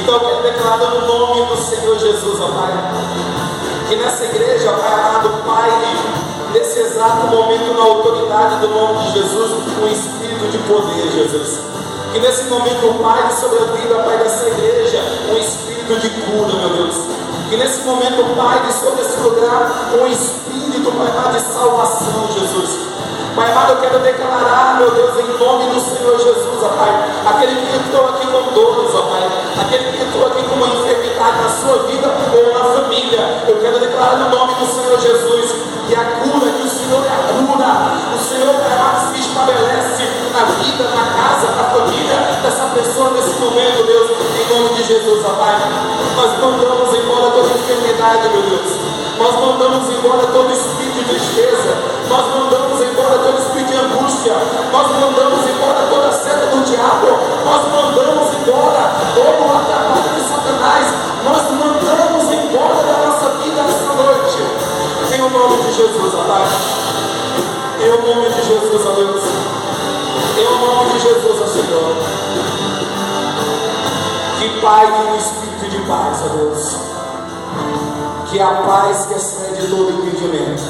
Então eu quero declarar no nome do Senhor Jesus, ó Pai, que nessa igreja, Pai amado, Pai, nesse exato momento, na autoridade do nome de Jesus, um espírito de poder, Jesus. Que nesse momento, Pai, sobre a vida, Pai, dessa igreja, um espírito de cura, meu Deus. Que nesse momento, Pai, sobre esse lugar, um espírito, Pai amado, de salvação, Jesus. Pai amado, eu quero declarar, meu Deus, em nome do Senhor Jesus, ó Pai, aquele que entrou aqui com dores, ó Pai, aquele que entrou aqui com uma enfermidade na sua vida ou na família, eu quero declarar no nome do Senhor Jesus, que a cura, que o Senhor é a cura, o Senhor, Pai amado, se estabelece na vida, na casa, na família dessa pessoa nesse momento, Deus, em nome de Jesus, ó Pai. Nós mandamos embora toda enfermidade, meu Deus. Nós mandamos embora todo espírito de tristeza. Nós mandamos embora todo espírito de angústia. Nós mandamos embora toda a seta do diabo. Nós mandamos embora todo o atrapalho de Satanás. Nós mandamos embora da nossa vida nessa noite. Em o nome de Jesus, ó Pai. Em o nome de Jesus, ó Deus. Em o nome de Jesus, ó Senhor. Que Pai tenha um espírito de paz, ó Deus. Que a paz que excede todo entendimento,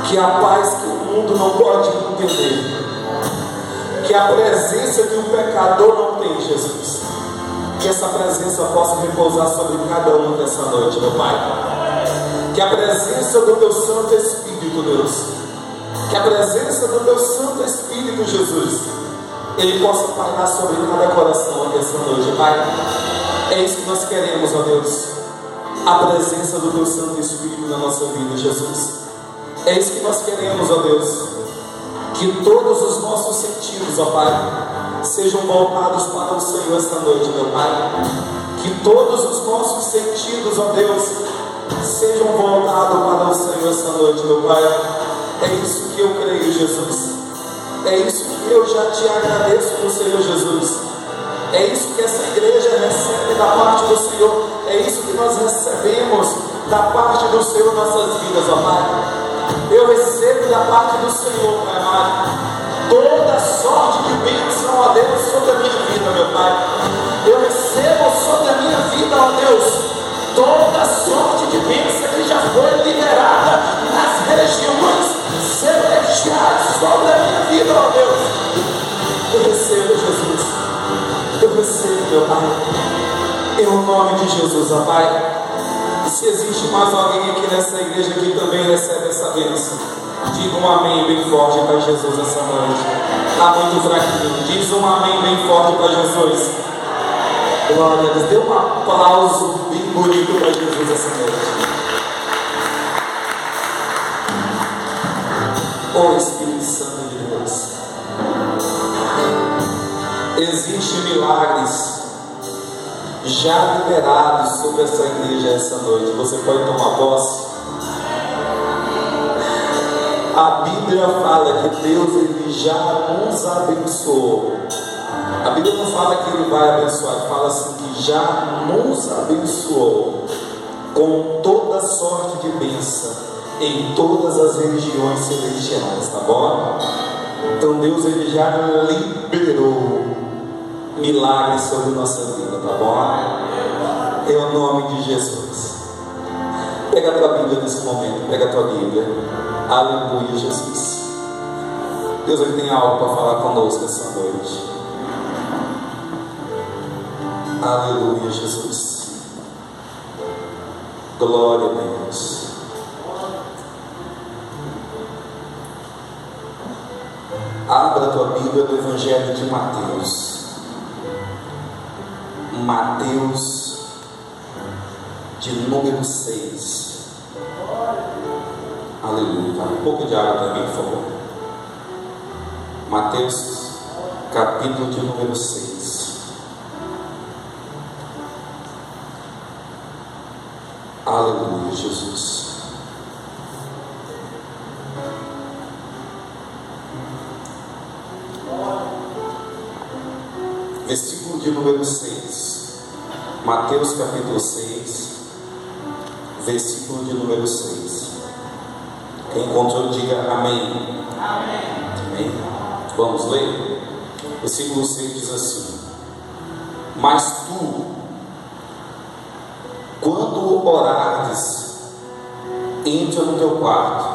que a paz que o mundo não pode entender, que a presença que o pecador não tem, Jesus, que essa presença possa repousar sobre cada um dessa noite, meu Pai. Que a presença do Teu Santo Espírito, Deus, que a presença do Teu Santo Espírito, Jesus, Ele possa pairar sobre cada coração aqui essa noite, Pai. É isso que nós queremos, ó Deus. A presença do Teu Santo Espírito na nossa vida, Jesus. É isso que nós queremos, ó Deus. Que todos os nossos sentidos, ó Pai, sejam voltados para o Senhor esta noite, meu Pai. Que todos os nossos sentidos, ó Deus, sejam voltados para o Senhor esta noite, meu Pai. É isso que eu creio, Jesus. É isso que eu já te agradeço do Senhor Jesus. É isso que essa igreja recebe da parte do Senhor. É isso que nós recebemos da parte do Senhor em nossas vidas, ó Pai. Eu recebo da parte do Senhor, Pai amado, toda sorte de bênção, ó Deus, sobre a minha vida, meu Pai. Eu recebo sobre a minha vida, ó Deus, toda sorte de bênção que já foi liberada nas regiões celestiais sobre a minha vida, ó Deus. Eu recebo, Jesus. Eu recebo, meu Pai, em nome de Jesus, ó Pai. E se existe mais alguém aqui nessa igreja que também recebe essa bênção, diga um amém bem forte para Jesus essa noite. Está muito fraquinho, diz um amém bem forte para Jesus. Glória a Deus, dê um aplauso bem bonito para Jesus essa noite. Oh Espírito Santo de Deus, existem milagres já liberados sobre essa igreja essa noite. Você pode tomar posse. A Bíblia fala que Deus, Ele já nos abençoou. A Bíblia não fala que Ele vai abençoar, fala assim que já nos abençoou com toda sorte de bênção em todas as religiões celestiais, tá bom? Então Deus, Ele já liberou milagres sobre nossa vida, tá bom? Em nome de Jesus. Pega a tua Bíblia nesse momento, pega a tua Bíblia. Aleluia, Jesus. Deus, Ele tem algo para falar conosco essa noite. Aleluia, Jesus. Glória a Deus. Abra a tua Bíblia do Evangelho de Mateus. Mateus de número 6. Aleluia. Um pouco de água também, por favor. Mateus, capítulo de número 6. Aleluia, Jesus. Versículo de número 6. Mateus capítulo 6, versículo de número 6. Quem encontrou, diga amém. Amém. Amém. Vamos ler? Versículo 6 diz assim: Mas tu, quando orares, entra no teu quarto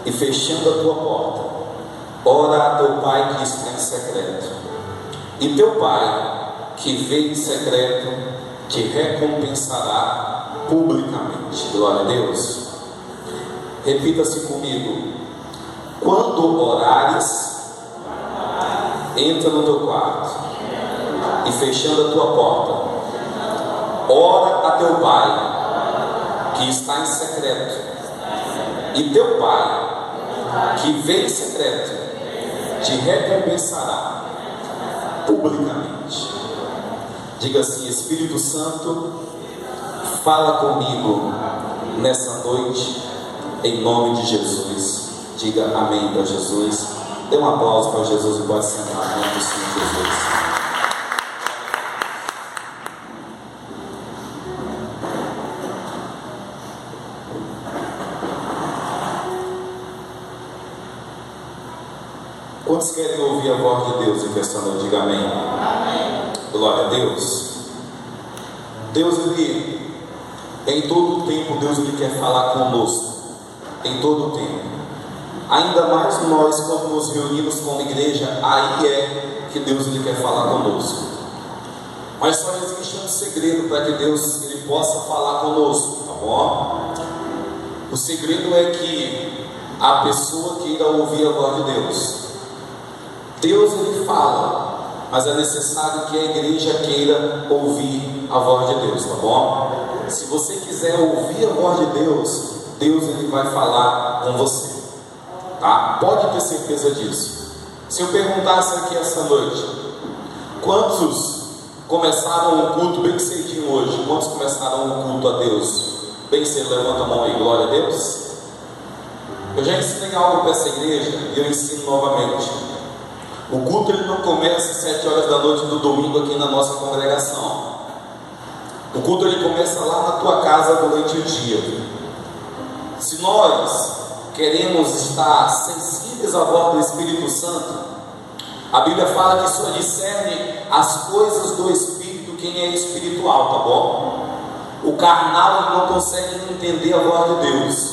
e fechando a tua porta, ora a teu pai que está em secreto, e teu pai que vê em secreto te recompensará publicamente. Glória a Deus. Repita-se comigo: quando orares, entra no teu quarto e fechando a tua porta, ora a teu pai que está em secreto, e teu pai que vê em secreto te recompensará publicamente. Diga assim: Espírito Santo, fala comigo nessa noite, em nome de Jesus. Diga amém para Jesus. Dê um aplauso para Jesus e pode sentar em nome do Senhor Jesus. Quantos querem ouvir a voz de Deus em questão de diga amém? Amém. Glória a Deus. Deus, Ele, em todo o tempo, Deus, Ele quer falar conosco. Em todo o tempo. Ainda mais nós, quando nos reunimos como igreja, aí é que Deus, Ele quer falar conosco. Mas só existe um segredo para que Deus, Ele possa falar conosco, tá bom? O segredo é que a pessoa queira ouvir a voz de Deus. Deus, Ele fala, mas é necessário que a igreja queira ouvir a voz de Deus, tá bom? Se você quiser ouvir a voz de Deus, Deus, Ele vai falar com você, tá? Pode ter certeza disso. Se eu perguntasse aqui essa noite, quantos começaram o culto bem cedinho hoje? Quantos começaram o culto a Deus bem cedo? Levanta a mão aí, glória a Deus. Eu já ensinei algo para essa igreja e eu ensino novamente. O culto, ele não começa às 7 horas da noite do domingo aqui na nossa congregação. O culto, ele começa lá na tua casa durante o dia. Se nós queremos estar sensíveis à voz do Espírito Santo, a Bíblia fala que só discerne as coisas do Espírito quem é espiritual, tá bom? O carnal, ele não consegue entender a voz de Deus.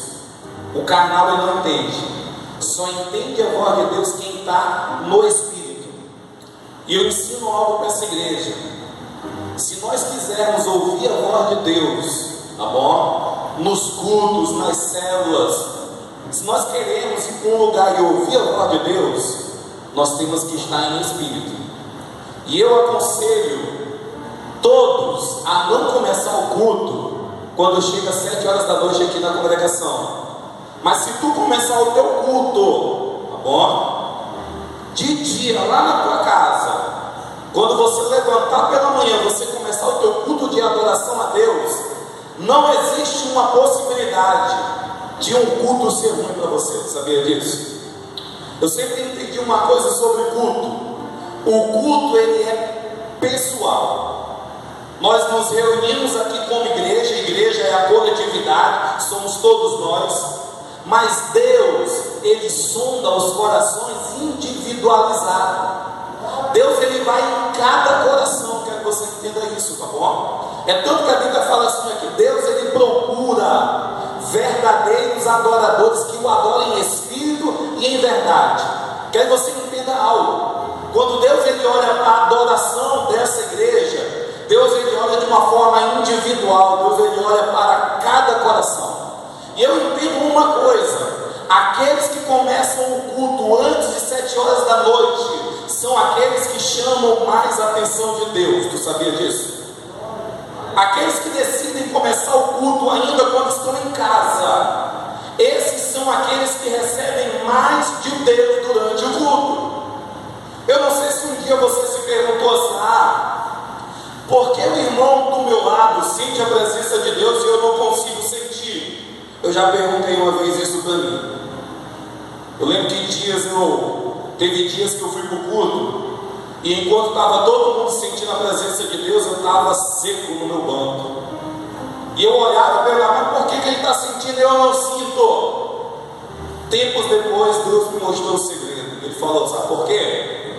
O carnal, ele não entende. Só entende a voz de Deus quem está no Espírito. E eu ensino algo para essa igreja. Se nós quisermos ouvir a voz de Deus, tá bom? Nos cultos, nas células, se nós queremos ir para um lugar e ouvir a voz de Deus, nós temos que estar em Espírito. E eu aconselho todos a não começar o culto quando chega às 7 horas da noite aqui na congregação. Mas se tu começar o teu culto, tá bom? De dia, lá na tua casa, quando você levantar pela manhã, você começar o teu culto de adoração a Deus, não existe uma possibilidade de um culto ser ruim para você. Sabia disso? Eu sempre entendi uma coisa sobre culto. O culto, ele é pessoal. Nós nos reunimos aqui como igreja. A igreja é a coletividade, somos todos nós. Mas Deus, Ele sonda os corações individualizados. Deus, Ele vai em cada coração. Quero que você entenda isso, tá bom? É tanto que a Bíblia fala assim aqui: Deus, Ele procura verdadeiros adoradores que o adorem em espírito e em verdade. Quero que você entenda algo. Quando Deus, Ele olha para a adoração dessa igreja, Deus, Ele olha de uma forma individual. Deus, Ele olha para cada coração. E eu entendo uma coisa: aqueles que começam o culto antes de 7 horas da noite são aqueles que chamam mais a atenção de Deus. Tu sabia disso? Aqueles que decidem começar o culto ainda quando estão em casa, esses são aqueles que recebem mais de Deus durante o culto. Eu não sei se um dia você se perguntou assim: por que o irmão do meu lado sente a presença de Deus e eu não consigo sentir? Eu já perguntei uma vez isso para mim. Eu lembro que teve dias que eu fui para o culto, e enquanto estava todo mundo sentindo a presença de Deus, eu estava seco no meu banco. E eu olhava para ele: mas por que ele está sentindo e eu não sinto? Tempos depois, Deus me mostrou o segredo. Ele falou: sabe por quê?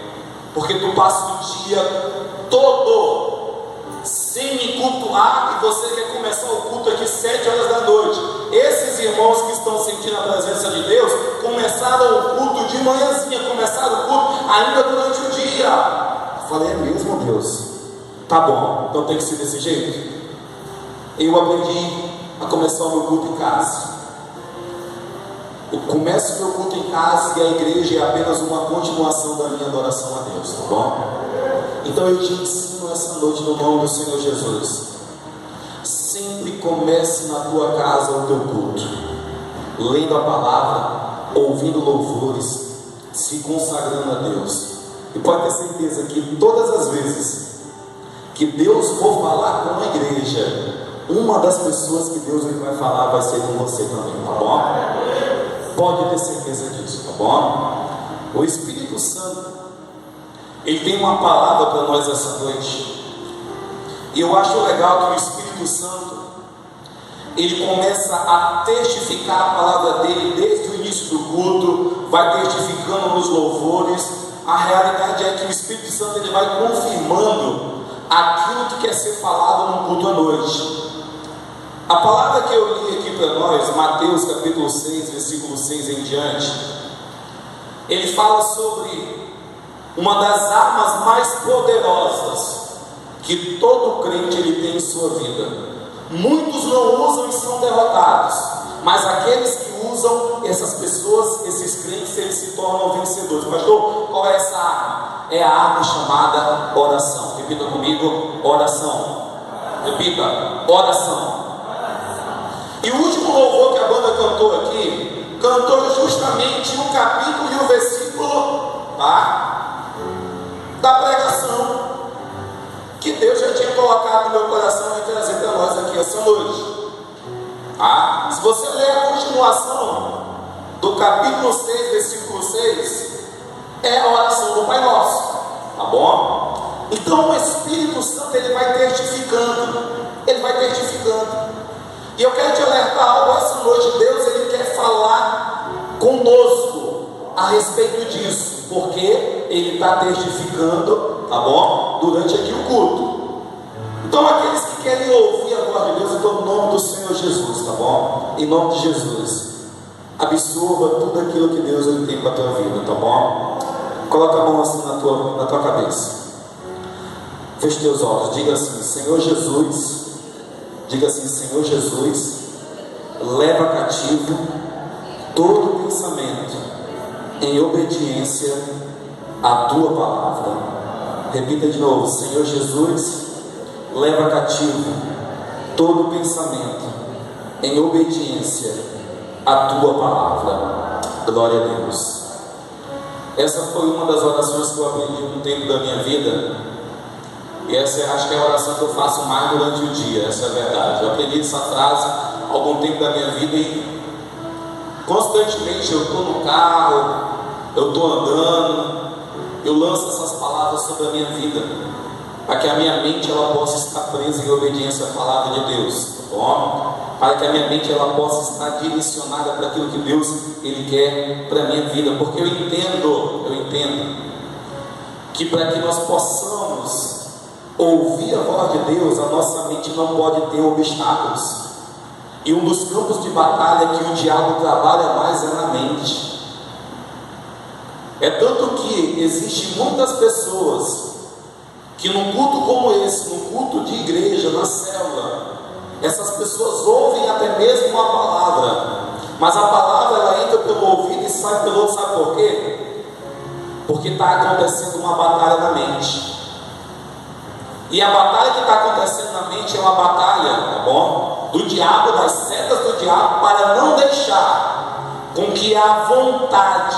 Porque tu passa o dia todo lá e você quer começar o culto aqui 7 horas da noite. Esses irmãos que estão sentindo a presença de Deus começaram o culto de manhãzinha, começaram o culto ainda durante o dia. Eu falei, é mesmo, Deus? Tá bom, então tem que ser desse jeito. Eu aprendi a começar o meu culto em casa. Eu começo o meu culto em casa e a igreja é apenas uma continuação da minha adoração a Deus, tá bom? Então eu te ensino essa noite no nome do Senhor Jesus. Sempre comece na tua casa o teu culto, lendo a palavra, ouvindo louvores, se consagrando a Deus. E pode ter certeza que todas as vezes que Deus for falar com a igreja, uma das pessoas que Deus vai falar vai ser com você também, tá bom? Pode ter certeza disso, tá bom? O Espírito Santo, ele tem uma palavra para nós essa noite. E eu acho legal que o Espírito Santo, ele começa a testificar a palavra dele desde o início do culto, vai testificando nos louvores. A realidade é que o Espírito Santo, ele vai confirmando aquilo que quer ser falado no culto à noite. A palavra que eu li aqui para nós, Mateus capítulo 6, versículo 6 em diante, ele fala sobre uma das armas mais poderosas que todo crente ele tem em sua vida. Muitos não usam e são derrotados, mas aqueles que usam, essas pessoas, esses crentes, eles se tornam vencedores. Pastor, qual é essa arma? É a arma chamada oração. Repita comigo, oração. Repita, oração. E o último louvor que a banda cantou aqui, cantou justamente o capítulo e o versículo, tá, da pregação que Deus já tinha colocado no meu coração e trazer para nós aqui essa noite. Tá? Se você ler a continuação do capítulo 6, versículo 6, é a oração do Pai Nosso, tá bom? Então o Espírito Santo, ele vai testificando, ele vai testificando. E eu quero te alertar algo essa noite. Deus, ele quer falar conosco a respeito disso, porque ele está testificando, tá bom? Durante aqui o culto. Então aqueles que querem ouvir a voz de Deus, então no nome do Senhor Jesus, tá bom? Em nome de Jesus, absorva tudo aquilo que Deus ele tem para a tua vida, tá bom? Coloca a mão assim na tua cabeça. Feche teus olhos, diga assim, Senhor Jesus. Diga assim, Senhor Jesus, leva cativo todo pensamento em obediência à tua palavra. Repita de novo, Senhor Jesus, leva cativo todo pensamento em obediência à tua palavra. Glória a Deus. Essa foi uma das orações que eu aprendi no tempo da minha vida. E essa acho que é a oração que eu faço mais durante o dia, essa é a verdade. Eu aprendi essa frase há algum tempo da minha vida e constantemente eu estou no carro, eu estou andando, eu lanço essas palavras sobre a minha vida, para que a minha mente ela possa estar presa em obediência à palavra de Deus, tá bom? Para que a minha mente ela possa estar direcionada para aquilo que Deus ele quer para a minha vida, porque eu entendo que para que nós possamos ouvir a voz de Deus, a nossa mente não pode ter obstáculos. E um dos campos de batalha que o diabo trabalha mais é na mente. É tanto que existem muitas pessoas que num culto como esse, num culto de igreja, na célula, essas pessoas ouvem até mesmo a palavra, mas a palavra ela entra pelo ouvido e sai pelo outro. Sabe por quê? Porque está acontecendo uma batalha na mente. E a batalha que está acontecendo na mente é uma batalha, tá bom? Do diabo, das setas do diabo, para não deixar com que a vontade,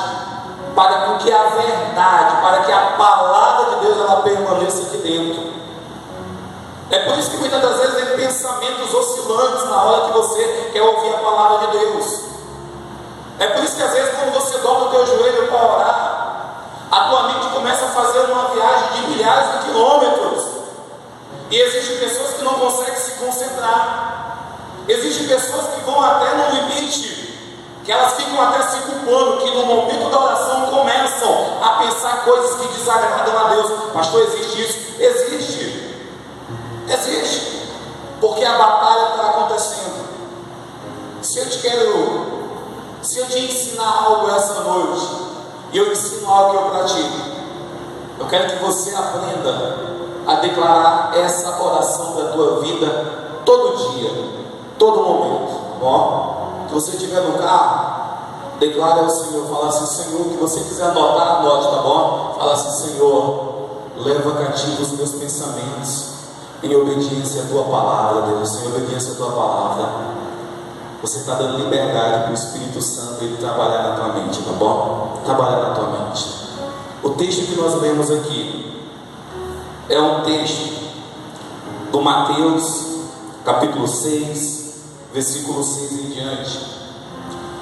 para com que a verdade, para que a palavra de Deus ela permaneça aqui dentro. É por isso que muitas das vezes tem pensamentos oscilantes na hora que você quer ouvir a palavra de Deus. É por isso que às vezes quando você dobra o teu joelho para orar, a tua mente começa a fazer uma viagem de milhares de quilômetros. E existem pessoas que não conseguem se concentrar. Existem pessoas que vão até no limite, que elas ficam até se culpando, que no momento da oração começam a pensar coisas que desagradam a Deus. Pastor, existe isso? Existe. porque a batalha está acontecendo. Se eu te ensinar algo essa noite, e eu ensino algo que eu pratico, eu quero que você aprenda a declarar essa oração da tua vida todo dia, todo momento, tá bom? Se você estiver no carro, declare ao Senhor, fala assim: Senhor, o que você quiser anotar, anote, tá bom? Fala assim: Senhor, leva cativo os meus pensamentos em obediência à tua palavra, Deus, em obediência à tua palavra. Você está dando liberdade para o Espírito Santo ele trabalhar na tua mente, tá bom? Trabalhar na tua mente. O texto que nós lemos aqui é um texto do Mateus, capítulo 6, versículo 6 em diante.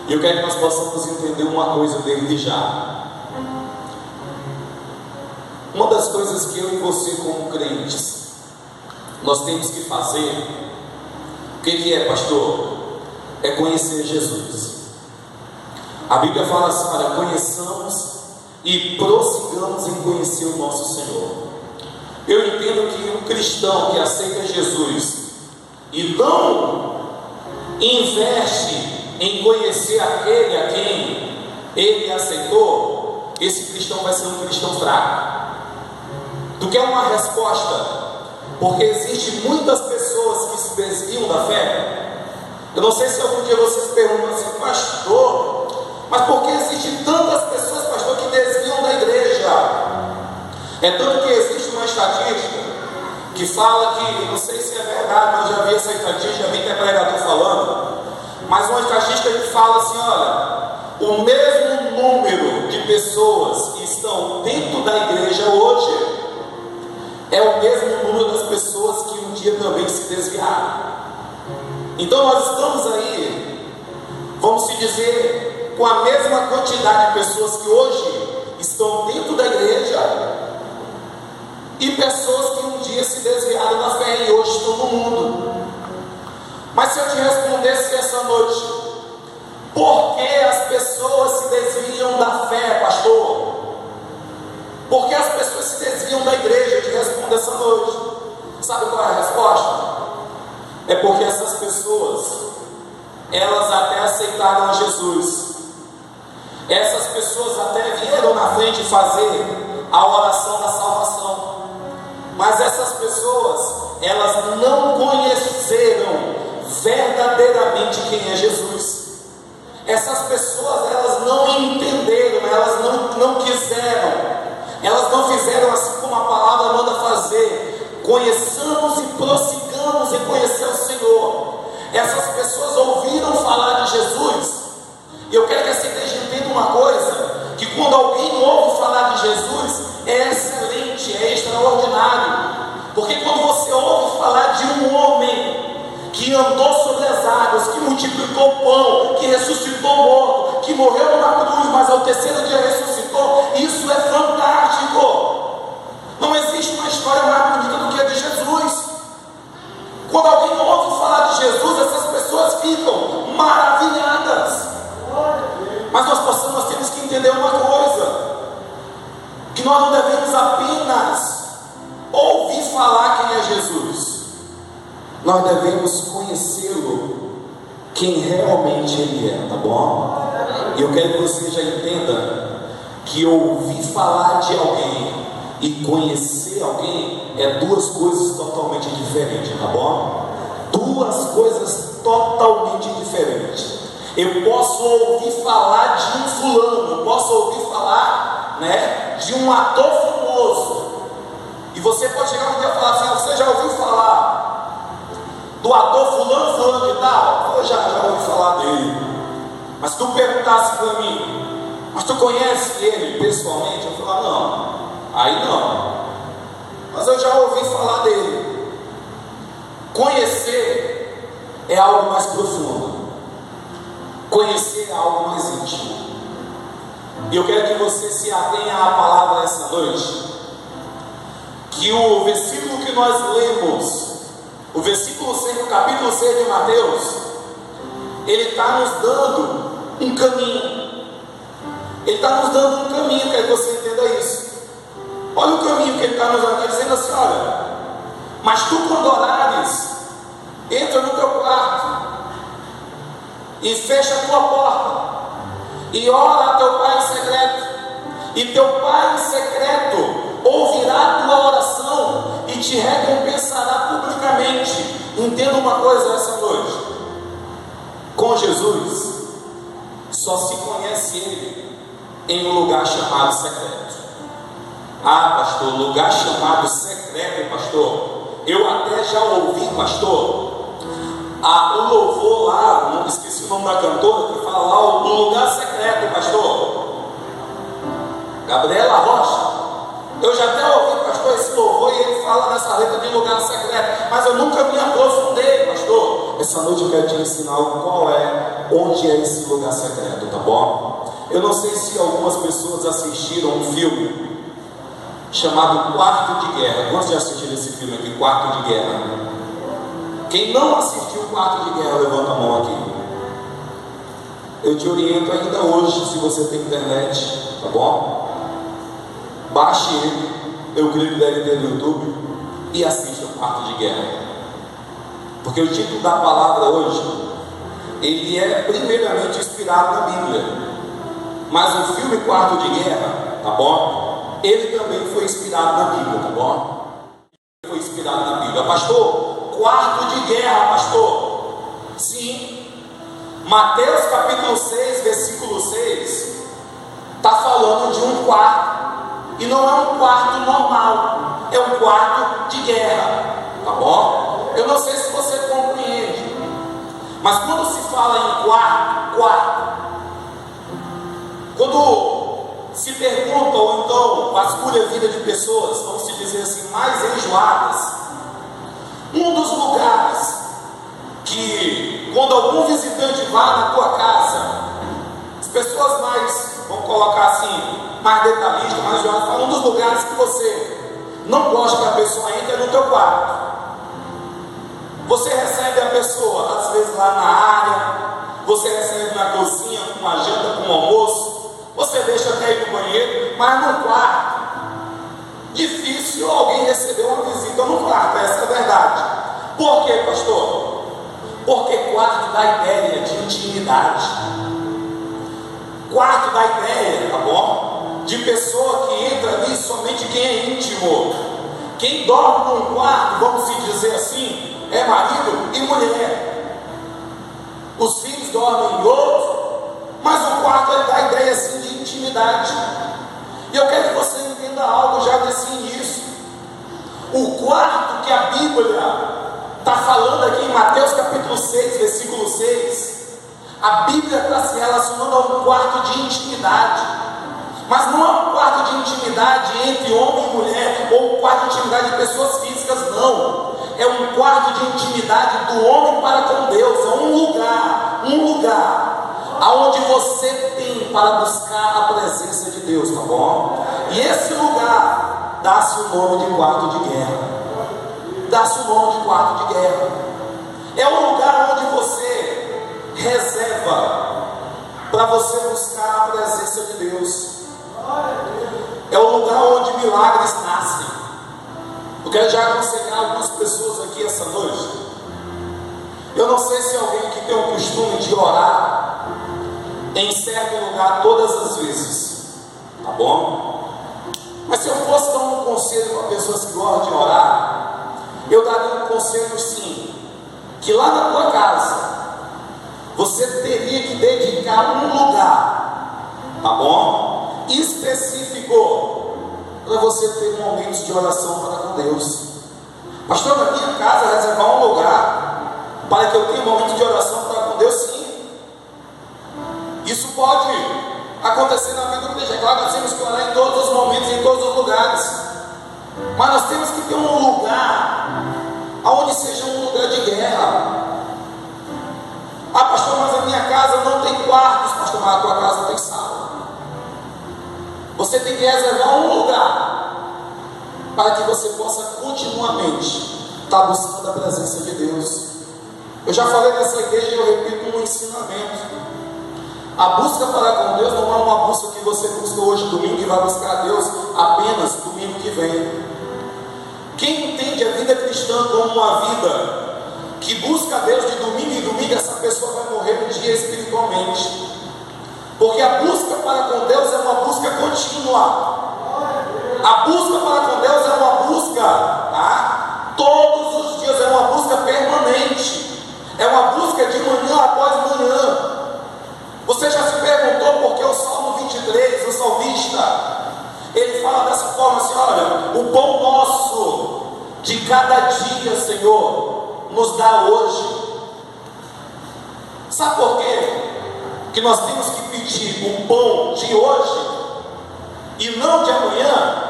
E eu quero que nós possamos entender uma coisa desde já. Uma das coisas que eu e você, como crentes, nós temos que fazer, o que é, pastor? É conhecer Jesus. A Bíblia fala assim: olha, conheçamos e prossigamos em conhecer o nosso Senhor. Eu entendo que um cristão que aceita Jesus e não investe em conhecer aquele a quem ele aceitou, esse cristão vai ser um cristão fraco. Tu quer uma resposta? Porque existem muitas pessoas que se desviam da fé. Eu não sei se algum dia vocês perguntam assim: pastor, mas por que existem tantas pessoas, pastor, que desviam da igreja? É tanto que existe uma estatística que fala que, não sei se é verdade, mas eu já vi essa estatística, já vi que é pregador falando, mas uma estatística que fala assim: olha, o mesmo número de pessoas que estão dentro da igreja hoje é o mesmo número das pessoas que um dia também se desviaram. Então nós estamos aí, vamos se dizer, com a mesma quantidade de pessoas que hoje estão dentro da igreja e pessoas que um dia se desviaram da fé e hoje estão no mundo. Mas se eu te respondesse essa noite, por que as pessoas se desviam da fé, pastor? Por que as pessoas se desviam da igreja? Eu te respondo essa noite. Sabe qual é a resposta? É porque essas pessoas, elas até aceitaram a Jesus. Essas pessoas até vieram na frente fazer a oração da salvação. Mas essas pessoas, elas não conheceram verdadeiramente quem é Jesus. Essas pessoas, elas não entenderam, elas não quiseram, elas não fizeram assim como a palavra manda fazer. Conheçamos e prossigamos em conhecer o Senhor. Essas pessoas ouviram falar de Jesus. E eu quero que essa igreja entenda uma coisa: que quando alguém ouve falar de Jesus, é excelente, é extraordinário. Porque quando você ouve falar de um homem que andou sobre as águas, que multiplicou pão, que ressuscitou morto, que morreu numa cruz, mas ao terceiro dia ressuscitou, isso é fantástico. Não existe uma história mais bonita do que a de Jesus. Quando alguém ouve falar de Jesus, essas pessoas ficam maravilhadas. Mas nós temos que entender uma coisa: que nós não devemos apenas ouvir falar quem é Jesus, nós devemos conhecê-lo, quem realmente Ele é, tá bom? E eu quero que você já entenda que ouvir falar de alguém e conhecer alguém é duas coisas totalmente diferentes, tá bom? Duas coisas totalmente diferentes. Eu posso ouvir falar de um fulano, eu posso ouvir falar, de um ator famoso, e você pode chegar um dia e falar assim: você já ouviu falar do ator fulano e tal? Eu já ouvi falar dele. Mas se tu perguntasse para mim: mas tu conhece ele pessoalmente? Eu falar: não. Aí não, mas eu já ouvi falar dele. Conhecer é algo mais profundo. Conhecer é algo mais íntimo. E eu quero que você se atenha à palavra essa noite, que o versículo que nós lemos, o versículo 6, no capítulo 6 de Mateus, ele está nos dando um caminho. Ele está nos dando um caminho, quero que você entenda isso. Olha o caminho que ele está nos dando, está dizendo assim: olha, mas tu quando orares, e fecha a tua porta, e ora a teu pai em secreto, e teu pai em secreto ouvirá a tua oração e te recompensará publicamente. Entenda uma coisa essa noite: com Jesus só se conhece Ele em um lugar chamado secreto. Ah, pastor, lugar chamado secreto, pastor, eu até já ouvi, pastor, o louvor lá, não esqueci o nome da cantora, que fala lá, o lugar secreto, pastor Gabriela Rocha. Eu já até ouvi, pastor, esse louvor, e ele fala nessa letra de lugar secreto, mas eu nunca me aprofundei, pastor. Essa noite eu quero te ensinar onde é esse lugar secreto, tá bom? Eu não sei se algumas pessoas assistiram um filme chamado Quarto de Guerra. Quantos já assistiram esse filme aqui, Quarto de Guerra? Quem não assistiu Quarto de Guerra, levanta a mão aqui. Eu te oriento ainda hoje, se você tem internet, tá bom? Baixe ele, eu creio que deve ter no YouTube, e assista o Quarto de Guerra. Porque o título da palavra hoje, ele é primeiramente inspirado na Bíblia. Mas o filme Quarto de Guerra, tá bom? Ele também foi inspirado na Bíblia, tá bom? Foi inspirado na Bíblia. Pastor, quarto de guerra, pastor. Sim. Mateus capítulo 6, versículo 6, está falando de um quarto. E não é um quarto normal, é um quarto de guerra, tá bom? Eu não sei se você compreende, mas quando se fala em quarto, quando se pergunta ou então vasculha a vida de pessoas, vamos se dizer assim, mais enjoadas, um dos lugares que, quando algum visitante vai na tua casa, as pessoas mais, vamos colocar assim, mais detalhistas, mais enjoadas, falam, um dos lugares que você não gosta que a pessoa entre é no teu quarto. Você recebe a pessoa, às vezes lá na área, você recebe na cozinha, com uma janta, com um almoço, você deixa até ir no banheiro, mas no quarto, difícil alguém receber uma visita no quarto, essa é a verdade. Por quê, pastor? Porque quarto dá ideia de intimidade. Quarto dá ideia, tá bom? De pessoa que entra ali somente quem é íntimo. Quem dorme num quarto, vamos se dizer assim, é marido e mulher. Os filhos dormem em outro, mas o quarto ele dá ideia assim de intimidade. E eu quero que você entenda algo já desse início. O quarto que a Bíblia está falando aqui em Mateus capítulo 6, versículo 6, a Bíblia está se relacionando a um quarto de intimidade. Mas não é um quarto de intimidade entre homem e mulher, ou um quarto de intimidade de pessoas físicas, não. É um quarto de intimidade do homem para com Deus. É um lugar aonde você tem para buscar a presença de Deus, tá bom? E esse lugar dá-se o nome de quarto de guerra. Dá-se o nome de quarto de guerra. É um lugar onde você reserva para você buscar a presença de Deus. É o lugar onde milagres nascem. Eu quero já aconselhar algumas pessoas aqui essa noite. Eu não sei se alguém que tem o costume de orar em certo lugar todas as vezes, tá bom? Mas se eu fosse dar um conselho para pessoas que gostam de orar, eu daria um conselho sim, que lá na tua casa você teria que dedicar um lugar, tá bom? Específico para você ter momentos de oração para com Deus. Pastor, na minha casa reservar um lugar para que eu tenha momentos de oração para com Deus, sim. Isso pode acontecer na vida do igreja. Claro, nós temos que orar em todos os momentos, em todos os lugares, mas nós temos que ter um lugar aonde seja um lugar de guerra. Ah, pastor, mas a minha casa não tem quartos. Pastor, mas a tua casa tem sala. Você tem que reservar um lugar para que você possa continuamente estar buscando a presença de Deus. Eu já falei nessa igreja e eu repito um ensinamento. A busca para com Deus não é uma busca que você busca hoje domingo e vai buscar a Deus apenas domingo que vem. Quem entende a vida cristã como uma vida que busca a Deus de domingo em domingo, essa pessoa vai morrer no dia crescia espiritualmente. Porque a busca para com Deus é uma busca contínua. A busca para com Deus é uma busca, tá? Todos os dias, é uma busca permanente. É uma busca de manhã após manhã. Você já se perguntou por que o Salmo 23, o salmista, ele fala dessa forma assim: olha, o pão nosso de cada dia, Senhor, nos dá hoje. Sabe por quê? Que nós temos que pedir o pão de hoje e não de amanhã,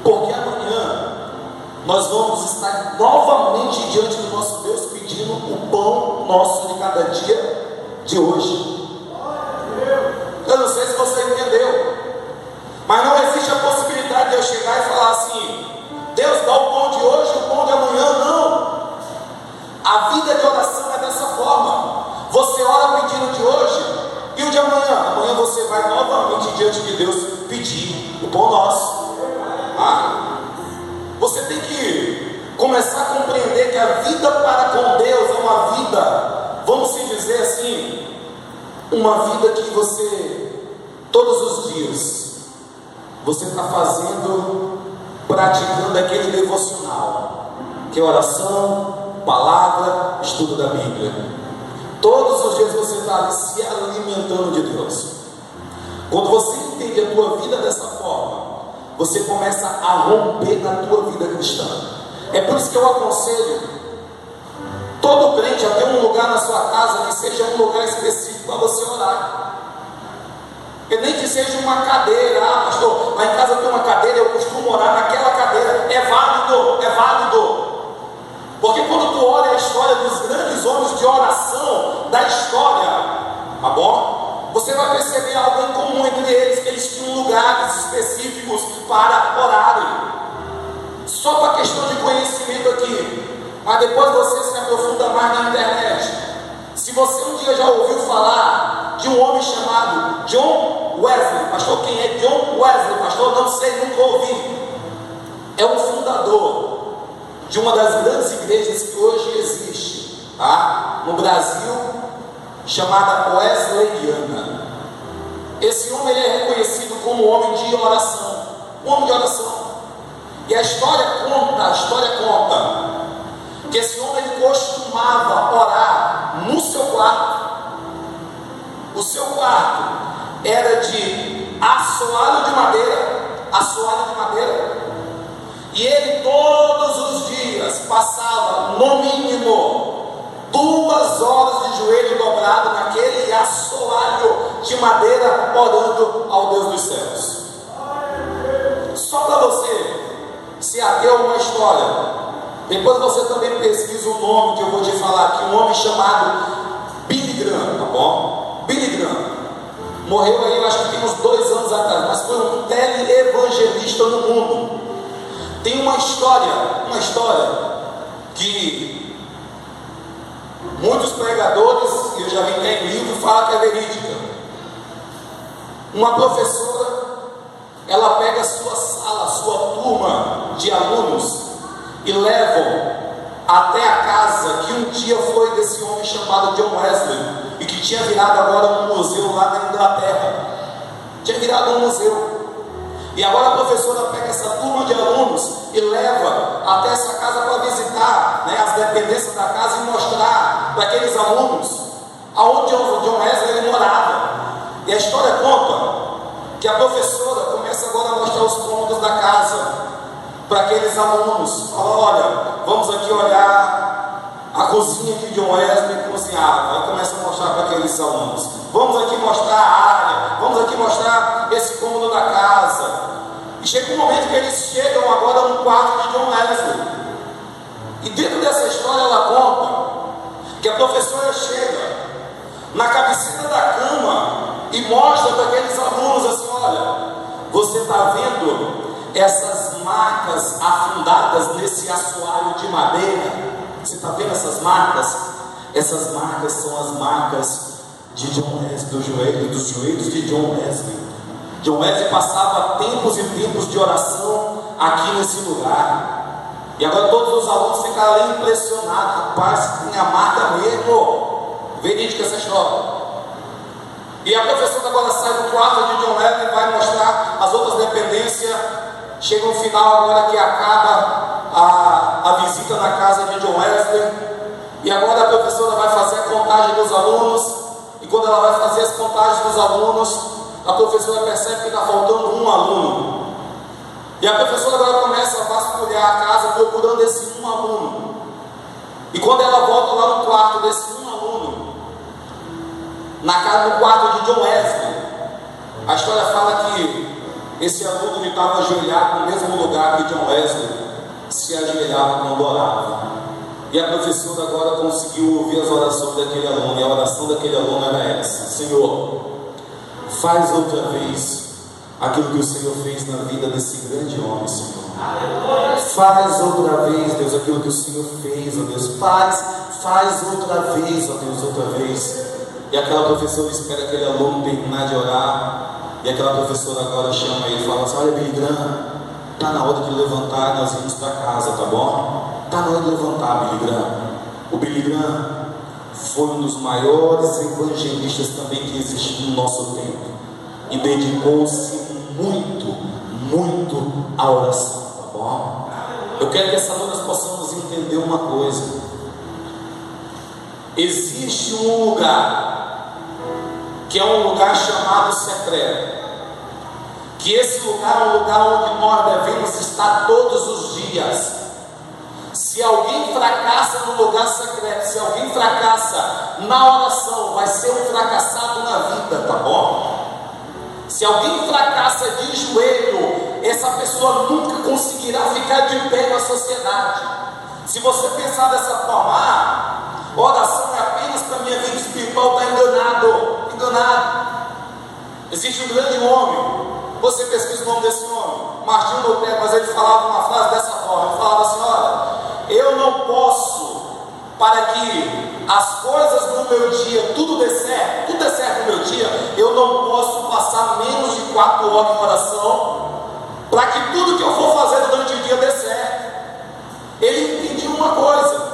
porque amanhã nós vamos estar novamente diante do nosso Deus pedindo o pão nosso de cada dia de hoje. Eu não sei se você entendeu, mas não existe a possibilidade de eu chegar e falar assim: Deus dá o pão de hoje, o pão de amanhã. Não. A vida de oração é dessa forma. Você ora pedindo de hoje e o de amanhã. Amanhã você vai novamente diante de Deus pedir o pão nosso. Você tem que começar a compreender que a vida para com Deus é uma vida, vamos dizer assim, uma vida que você, todos os dias, você está fazendo, praticando aquele devocional, que é oração, palavra, estudo da Bíblia. Todos os dias você está se alimentando de Deus. Quando você entende a tua vida dessa forma, você começa a romper na tua vida cristã. É por isso que eu aconselho todo crente a ter um lugar na sua casa que seja um lugar específico para você orar. E nem que seja uma cadeira. Pastor, lá em casa tem uma cadeira, eu costumo orar naquela cadeira. É válido, é válido. Porque quando tu olha a história dos grandes homens de oração da história, tá bom? Você vai perceber algo em comum entre eles, que eles tinham lugares específicos para orarem. Só para questão de conhecimento aqui, mas depois você se aprofunda mais na internet. Se você um dia já ouviu falar de um homem chamado John Wesley, pastor, quem é John Wesley? Pastor, não sei, nunca ouvi. É um fundador de uma das grandes igrejas que hoje existe, tá? No Brasil, chamada Wesleyana. Esse homem, ele é reconhecido como homem de oração, um homem de oração. E a história conta que esse homem, ele costumava orar no seu quarto. O seu quarto era de assoalho de madeira, e ele todos os dias passava no mínimo 2 horas de joelho dobrado naquele assoalho de madeira, orando ao Deus dos céus. Só para você se ater a uma história, depois você também pesquisa o nome que eu vou te falar aqui, um homem chamado Billy Graham, tá bom? Billy Graham morreu aí, eu acho que tem uns 2 anos atrás, mas foi um teleevangelista no mundo. Tem uma história que muitos pregadores, eu já vi em livro, falam que é verídica. Uma professora, ela pega a sua sala, a sua turma de alunos e levam até a casa que um dia foi desse homem chamado John Wesley e que tinha virado agora um museu lá na Inglaterra. Tinha virado um museu. E agora a professora pega essa turma de alunos e leva até essa casa para visitar, né, as dependências da casa e mostrar para aqueles alunos aonde John Wesley ele morava. E a história conta que a professora começa agora a mostrar os cômodos da casa para aqueles alunos. Fala: olha, vamos aqui olhar a cozinha que John Wesley cozinhava. Ela começa a mostrar para aqueles alunos. Vamos aqui mostrar a área, vamos aqui mostrar esse cômodo da casa. E chega um momento que eles chegam agora no quarto de John Wesley. E dentro dessa história ela conta que a professora chega na cabeceira da cama e mostra para aqueles alunos assim: olha, você está vendo essas marcas afundadas nesse assoalho de madeira? Você está vendo essas marcas? Essas marcas são as marcas de John Wesley, dos joelhos de John Wesley. John Wesley passava tempos e tempos de oração aqui nesse lugar. E agora todos os alunos ficaram ali impressionados. Rapaz, tem a marca mesmo. Verídica essa história. E a professora agora sai do quarto de John Wesley e vai mostrar as outras dependências. Chega no final agora que acaba a visita na casa de John Wesley. E agora a professora vai fazer a contagem dos alunos. E quando ela vai fazer as contagens dos alunos, a professora percebe que está faltando um aluno. E a professora agora começa a vasculhar a casa procurando esse um aluno. E quando ela volta lá no quarto desse um aluno, no quarto de John Wesley, a história fala que esse aluno estava ajoelhado no mesmo lugar que John Wesley se ajoelhava quando orava. E a professora agora conseguiu ouvir as orações daquele aluno, e a oração daquele aluno era essa: Senhor, faz outra vez aquilo que o Senhor fez na vida desse grande homem, Senhor. Faz outra vez, Deus, aquilo que o Senhor fez, ó Deus. Faz outra vez, ó Deus, outra vez. E aquela professora espera aquele aluno terminar de orar. E aquela professora agora chama ele e fala assim: olha, Billy Graham, está na hora de levantar e nós irmos para casa, tá bom? Está na hora de levantar, Billy Graham. O Billy Graham foi um dos maiores evangelistas também que existiu no nosso tempo. E dedicou-se muito à oração, tá bom? Eu quero que essa noite nós possamos entender uma coisa. Existe um lugar que é um lugar chamado secreto, que esse lugar é um lugar onde nós devemos estar todos os dias. Se alguém fracassa no lugar secreto, se alguém fracassa na oração, vai ser um fracassado na vida, tá bom? Se alguém fracassa de joelho, essa pessoa nunca conseguirá ficar de pé na sociedade. Se você pensar dessa forma, oração é apenas para a minha vida espiritual, está enganado. Existe um grande homem, você pesquisa o nome desse homem, Martinho Lutero, mas ele falava uma frase dessa forma, ele falava assim: olha, eu não posso, para que as coisas no meu dia, tudo dê certo no meu dia, eu não posso passar menos de 4 horas em oração, para que tudo que eu for fazer durante o dia dê certo. Ele entendia uma coisa,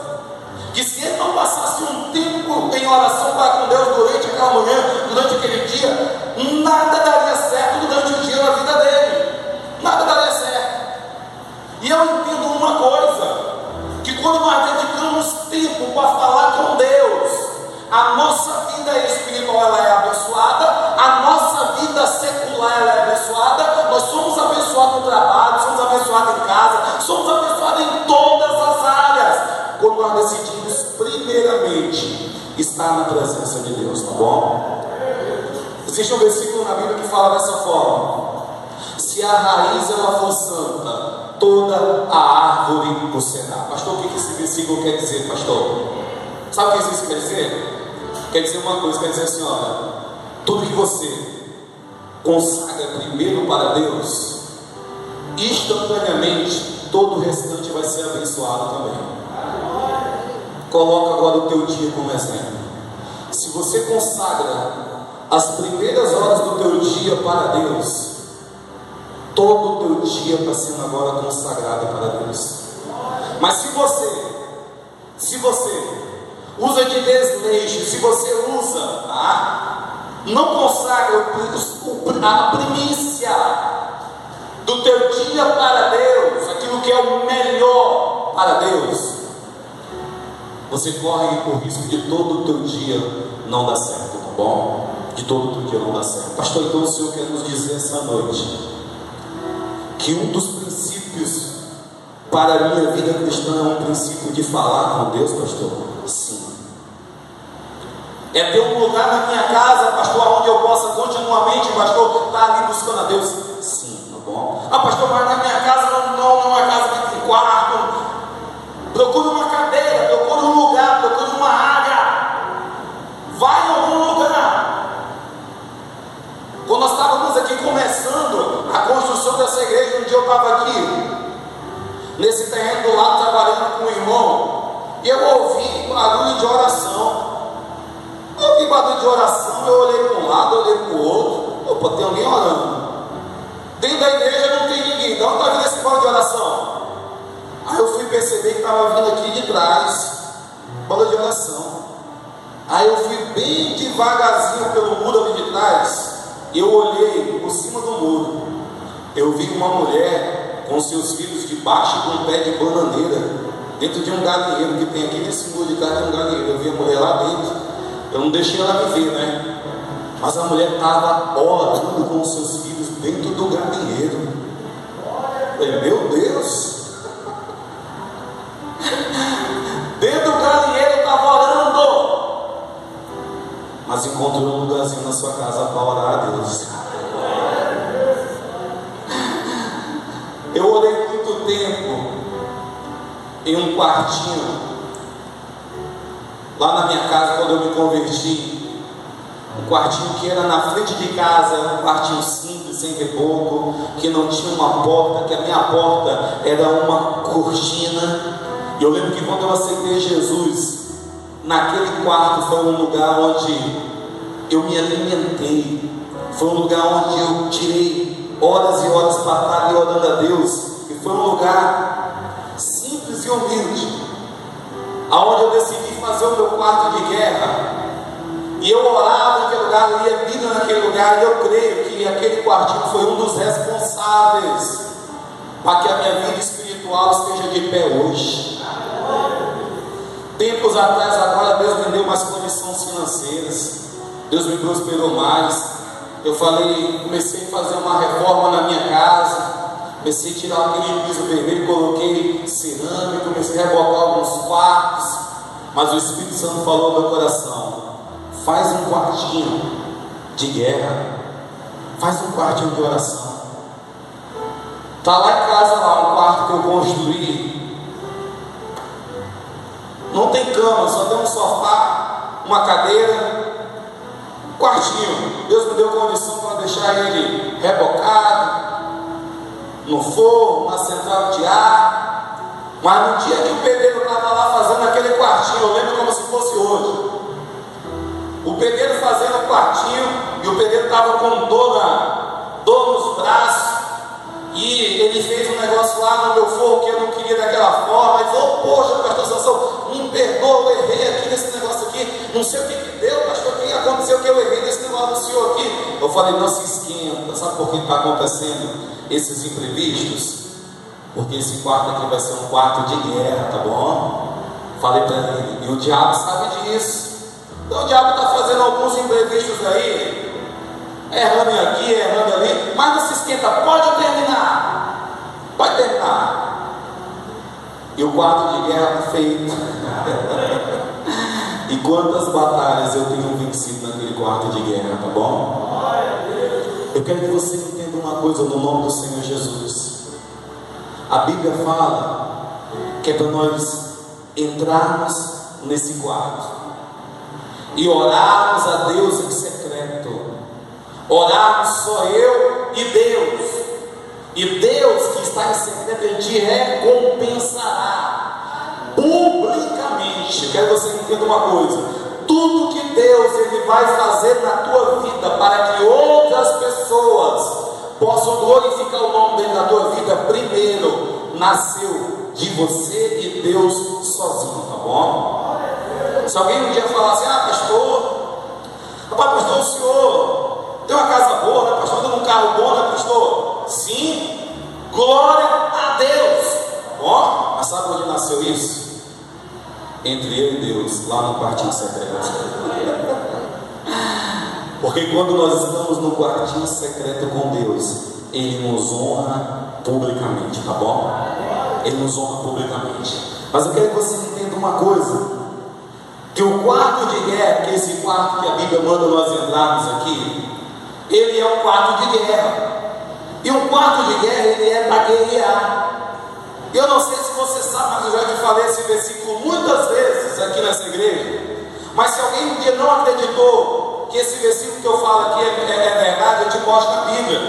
que se ele não passasse um tempo em oração para com Deus durante aquela manhã, durante aquele dia, nada daria certo durante o dia na vida dele, nada daria certo. E eu entendo uma coisa, que quando nós dedicamos tempo para falar com Deus, a nossa vida espiritual ela é abençoada, a nossa vida secular ela é abençoada, nós somos abençoados no trabalho, somos abençoados em casa, somos abençoados em todas as áreas, quando nós decidimos primeiramente estar na presença de Deus, tá bom? Existe um versículo na Bíblia que fala dessa forma: se a raiz ela for santa, toda a árvore o será. Pastor, o que esse versículo quer dizer, pastor? Sabe o que isso quer dizer? Quer dizer uma coisa, quer dizer assim: olha, tudo que você consagra primeiro para Deus, instantaneamente todo o restante vai ser abençoado também. Coloca agora o teu dia como exemplo. Se você consagra as primeiras horas do teu dia para Deus, todo o teu dia está sendo agora consagrado para Deus. Mas se você usa de desleixo, se você usa, não consagra a primícia do teu dia para Deus, aquilo que é o melhor para Deus, você corre o risco de todo o teu dia não dar certo, tá bom? De todo o teu dia não dar certo. Pastor, então o Senhor quer nos dizer essa noite que um dos princípios para a minha vida cristã é um princípio de falar com Deus, pastor? Sim. É ter um lugar na minha casa, pastor, onde eu possa continuamente, pastor, estar ali buscando a Deus? Sim, tá bom? Pastor, mas na minha casa não é uma casa que tem quarto. Procure uma cadeira, procure um lugar, procure uma área. Vai em algum lugar. Quando nós estávamos aqui começando a construção dessa igreja, um dia eu estava aqui nesse terreno do lado trabalhando com um irmão, e eu ouvi barulho de oração. Eu ouvi barulho de oração, eu olhei para um lado, eu olhei para o outro. Opa, tem alguém orando. Dentro da igreja não tem ninguém. De onde está vindo esse barulho de oração? Aí eu fui perceber que estava vindo aqui de trás barulho de oração. Aí eu fui bem devagarzinho pelo muro ali de trás. Eu olhei por cima do muro. Eu vi uma mulher com seus filhos debaixo de um pé de bananeira, dentro de um galinheiro que tem aqui nesse muro de cá, tem um galinheiro. Eu vi a mulher lá dentro. Eu não deixei ela me ver, né? Mas a mulher estava orando com os seus filhos dentro do galinheiro. Eu falei, meu Deus! Dentro do galinheiro estava orando. Mas encontrou um lugarzinho na sua casa para orar a Deus. Eu orei muito tempo em um quartinho lá na minha casa quando eu me converti. Um quartinho que era na frente de casa, um quartinho simples, sem reboco, que não tinha uma porta, que a minha porta era uma cortina. E eu lembro que quando eu aceitei Jesus, naquele quarto foi um lugar onde eu me alimentei, foi um lugar onde eu tirei horas e horas para estar ali orando a Deus, e foi um lugar simples e humilde, aonde eu decidi fazer o meu quarto de guerra. E eu orava naquele lugar, eu lia Bíblia naquele lugar, e eu creio que aquele quartinho foi um dos responsáveis para que a minha vida espiritual esteja de pé hoje. Tempos atrás, agora Deus me deu mais condições financeiras, Deus me prosperou mais. Eu comecei a fazer uma reforma na minha casa, comecei a tirar aquele piso vermelho, coloquei cerâmica, comecei a rebocar alguns quartos. Mas o Espírito Santo falou no meu coração: faz um quartinho de guerra, faz um quartinho de oração. Está lá em casa, lá um quarto que eu construí. Não tem cama, só tem um sofá, uma cadeira, um quartinho. Deus me deu condição para deixar ele rebocado, no forno, uma central de ar. Mas no dia que o pedreiro estava lá fazendo aquele quartinho, eu lembro como se fosse hoje. O pedreiro fazendo o quartinho, e o pedreiro estava com dor nos braços. E ele fez um negócio lá no meu forro que eu não queria daquela forma. Ele falou: poxa, pastor Sansão, me perdoa, eu errei aqui nesse negócio aqui. Não sei o que deu, pastor, o que aconteceu que eu errei nesse negócio do senhor aqui. Eu falei: não se esquenta. Sabe por que está acontecendo esses imprevistos? Porque esse quarto aqui vai ser um quarto de guerra, tá bom? Falei para ele, e o diabo sabe disso. Então o diabo está fazendo alguns imprevistos aí, errando aqui, errando ali, mas não se esquenta, pode terminar. E o quarto de guerra feito. E quantas batalhas eu tenho vencido naquele quarto de guerra, tá bom? Eu quero que você entenda uma coisa no nome do Senhor Jesus. A Bíblia fala que é para nós entrarmos nesse quarto e orarmos a Deus em secreto. Orarmos só eu e Deus. E Deus que está em secreto, Ele te recompensará publicamente. Eu quero que você entenda uma coisa: tudo que Deus Ele vai fazer na tua vida para que outras pessoas possam glorificar o nome dele na tua vida, primeiro nasceu de você e Deus sozinho, tá bom? Se alguém um dia falar assim: ah, pastor, o senhor tem uma casa boa, né, pastor? Tem um carro bom, né, pastor? Sim, glória a Deus, tá bom? Mas sabe onde nasceu isso? Entre eu e Deus, lá no quartinho secreto. Porque quando nós estamos no quartinho secreto com Deus, Ele nos honra publicamente, tá bom? Ele nos honra publicamente. Mas eu quero que você entenda uma coisa: que o quarto de guerra, que é esse quarto que a Bíblia manda nós entrarmos aqui, ele é um quarto de guerra. E um quarto de guerra, ele é para guerrear. Eu não sei se você sabe, mas eu já te falei esse versículo muitas vezes aqui nessa igreja. Mas se alguém um dia não acreditou que esse versículo que eu falo aqui é verdade, eu te mostro na Bíblia.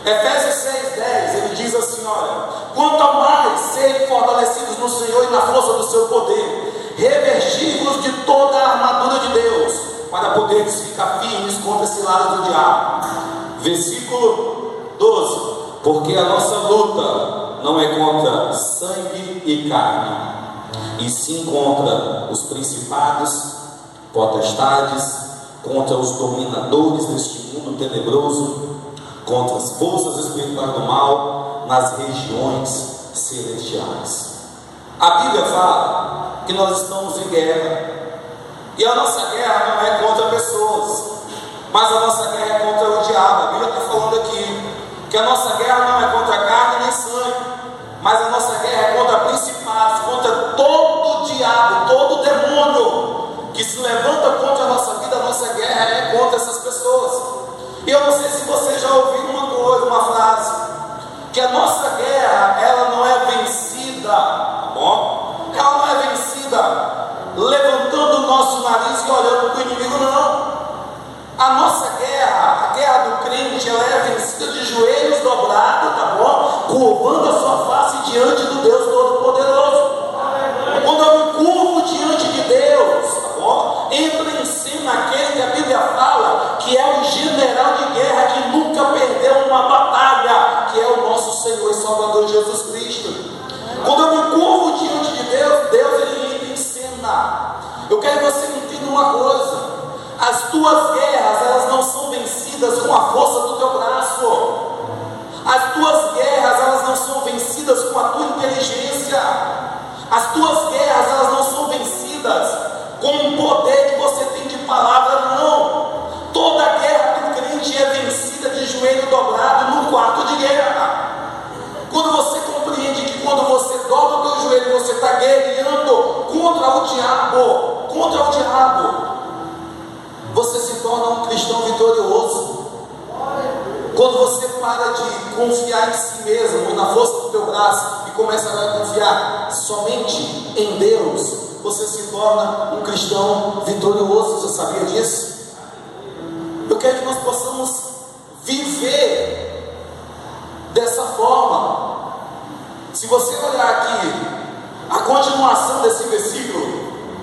Efésios 6:10, ele diz assim: olha, quanto a mais serem fortalecidos no Senhor e na força do seu poder, revestir-vos de toda a armadura de Deus, para poderes ficar firmes contra as ciladas do diabo. Versículo 12: porque a nossa luta não é contra sangue e carne, e sim contra os principados, potestades, contra os dominadores deste mundo tenebroso, contra as forças espirituais do mal nas regiões celestiais. A Bíblia fala que nós estamos em guerra, e a nossa guerra não é contra pessoas, mas a nossa guerra é contra o diabo. A Bíblia está falando aqui que a nossa guerra não é contra carne nem sangue, mas a nossa guerra é contra principados, contra todo o diabo, todo o demônio que se levanta contra a nossa vida. A nossa guerra é contra essas pessoas. E eu não sei se você já ouviu uma coisa, uma frase, que a nossa guerra, ela não é vencida, tá bom? Ela não é vencida levantando o nosso nariz e olhando para o inimigo, não. A nossa guerra, a guerra do crente, ela é vencida de joelhos dobrados, tá bom? Curvando a sua face diante do Deus Todo-Poderoso. Quando eu me curvo diante de Deus, tá bom? Entra em cena aquele que a Bíblia fala que é o general de guerra que nunca perdeu uma batalha, que é o nosso Senhor e Salvador Jesus Cristo. Quando eu me curvo diante de Deus, Deus ele entra em cena. Eu quero que você entenda uma coisa: as tuas guerras, elas não são vencidas com a força do teu braço. As tuas guerras, elas não são vencidas com a tua inteligência. As tuas guerras, elas não são vencidas com o poder que você tem de palavra, não. Toda guerra do crente é vencida de joelho dobrado no quarto de guerra. Quando você compreende que quando você dobra o teu joelho, você está guerreando contra o diabo, você se torna um cristão vitorioso. Quando você para de confiar em si mesmo, na força do teu braço, e começa a confiar somente em Deus, você se torna um cristão vitorioso. Você sabia disso? Eu quero que nós possamos viver dessa forma. Se você olhar aqui a continuação desse versículo,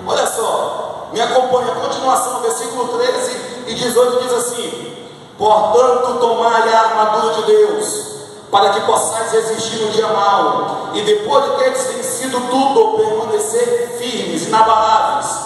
olha só, me acompanha, a continuação do versículo 13 e 18 diz assim: portanto, tomai a armadura de Deus, para que possais resistir no dia mau, e depois de teres vencido tudo, permanecer firmes, inabaláveis.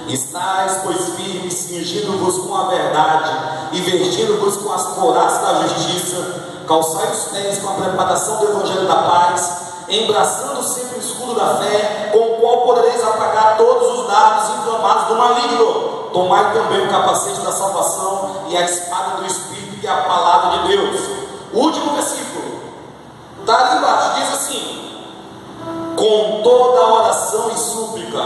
Estais, pois, firmes, cingindo-vos com a verdade, e vestindo-vos com as couraças da justiça, calçai os pés com a preparação do evangelho da paz, embraçando sempre o escudo da fé, com o qual podereis apagar todos os dardos inflamados do maligno. Tomai também o capacete da salvação e a espada do Espírito, que é a palavra de Deus. O último versículo está ali embaixo, diz assim: com toda oração e súplica,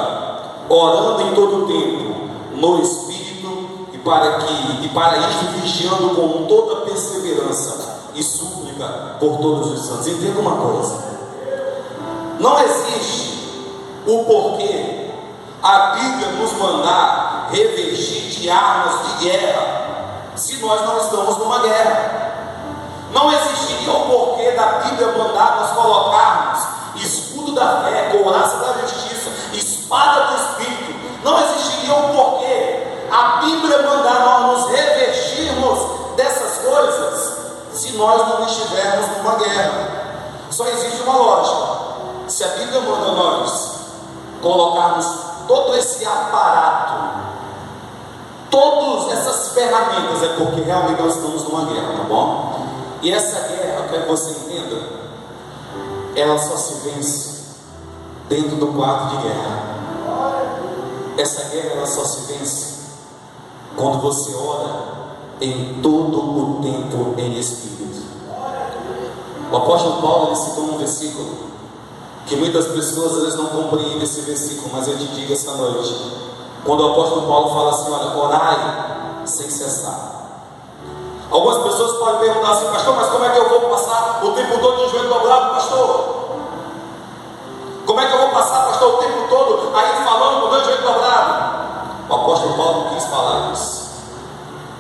orando em todo o tempo, no Espírito, e para isto vigiando com toda perseverança e súplica por todos os santos. Entenda uma coisa: não existe o porquê a Bíblia nos mandar revestir de armas de guerra se nós não estamos numa guerra. Não existiria o porquê da Bíblia mandar nós colocarmos escudo da fé, couraça da justiça, espada do Espírito. Não existiria o porquê a Bíblia mandar nós nos revestirmos dessas coisas se nós não estivermos numa guerra. Só existe uma lógica: se a Bíblia manda nós colocarmos todo esse aparato, todas essas ferramentas, é porque realmente nós estamos numa guerra, tá bom? E essa guerra, eu quero que você entenda, ela só se vence dentro do quarto de guerra. Essa guerra, ela só se vence quando você ora em todo o tempo em espírito. O apóstolo Paulo, ele citou um versículo que muitas pessoas às vezes não compreendem esse versículo, mas eu te digo essa noite, quando o apóstolo Paulo fala assim: olha, orai sem cessar. Algumas pessoas podem perguntar assim: pastor, mas como é que eu vou passar o tempo todo de joelho dobrado, pastor? Como é que eu vou passar, pastor, o tempo todo aí falando com o joelho dobrado? O apóstolo Paulo não quis falar isso,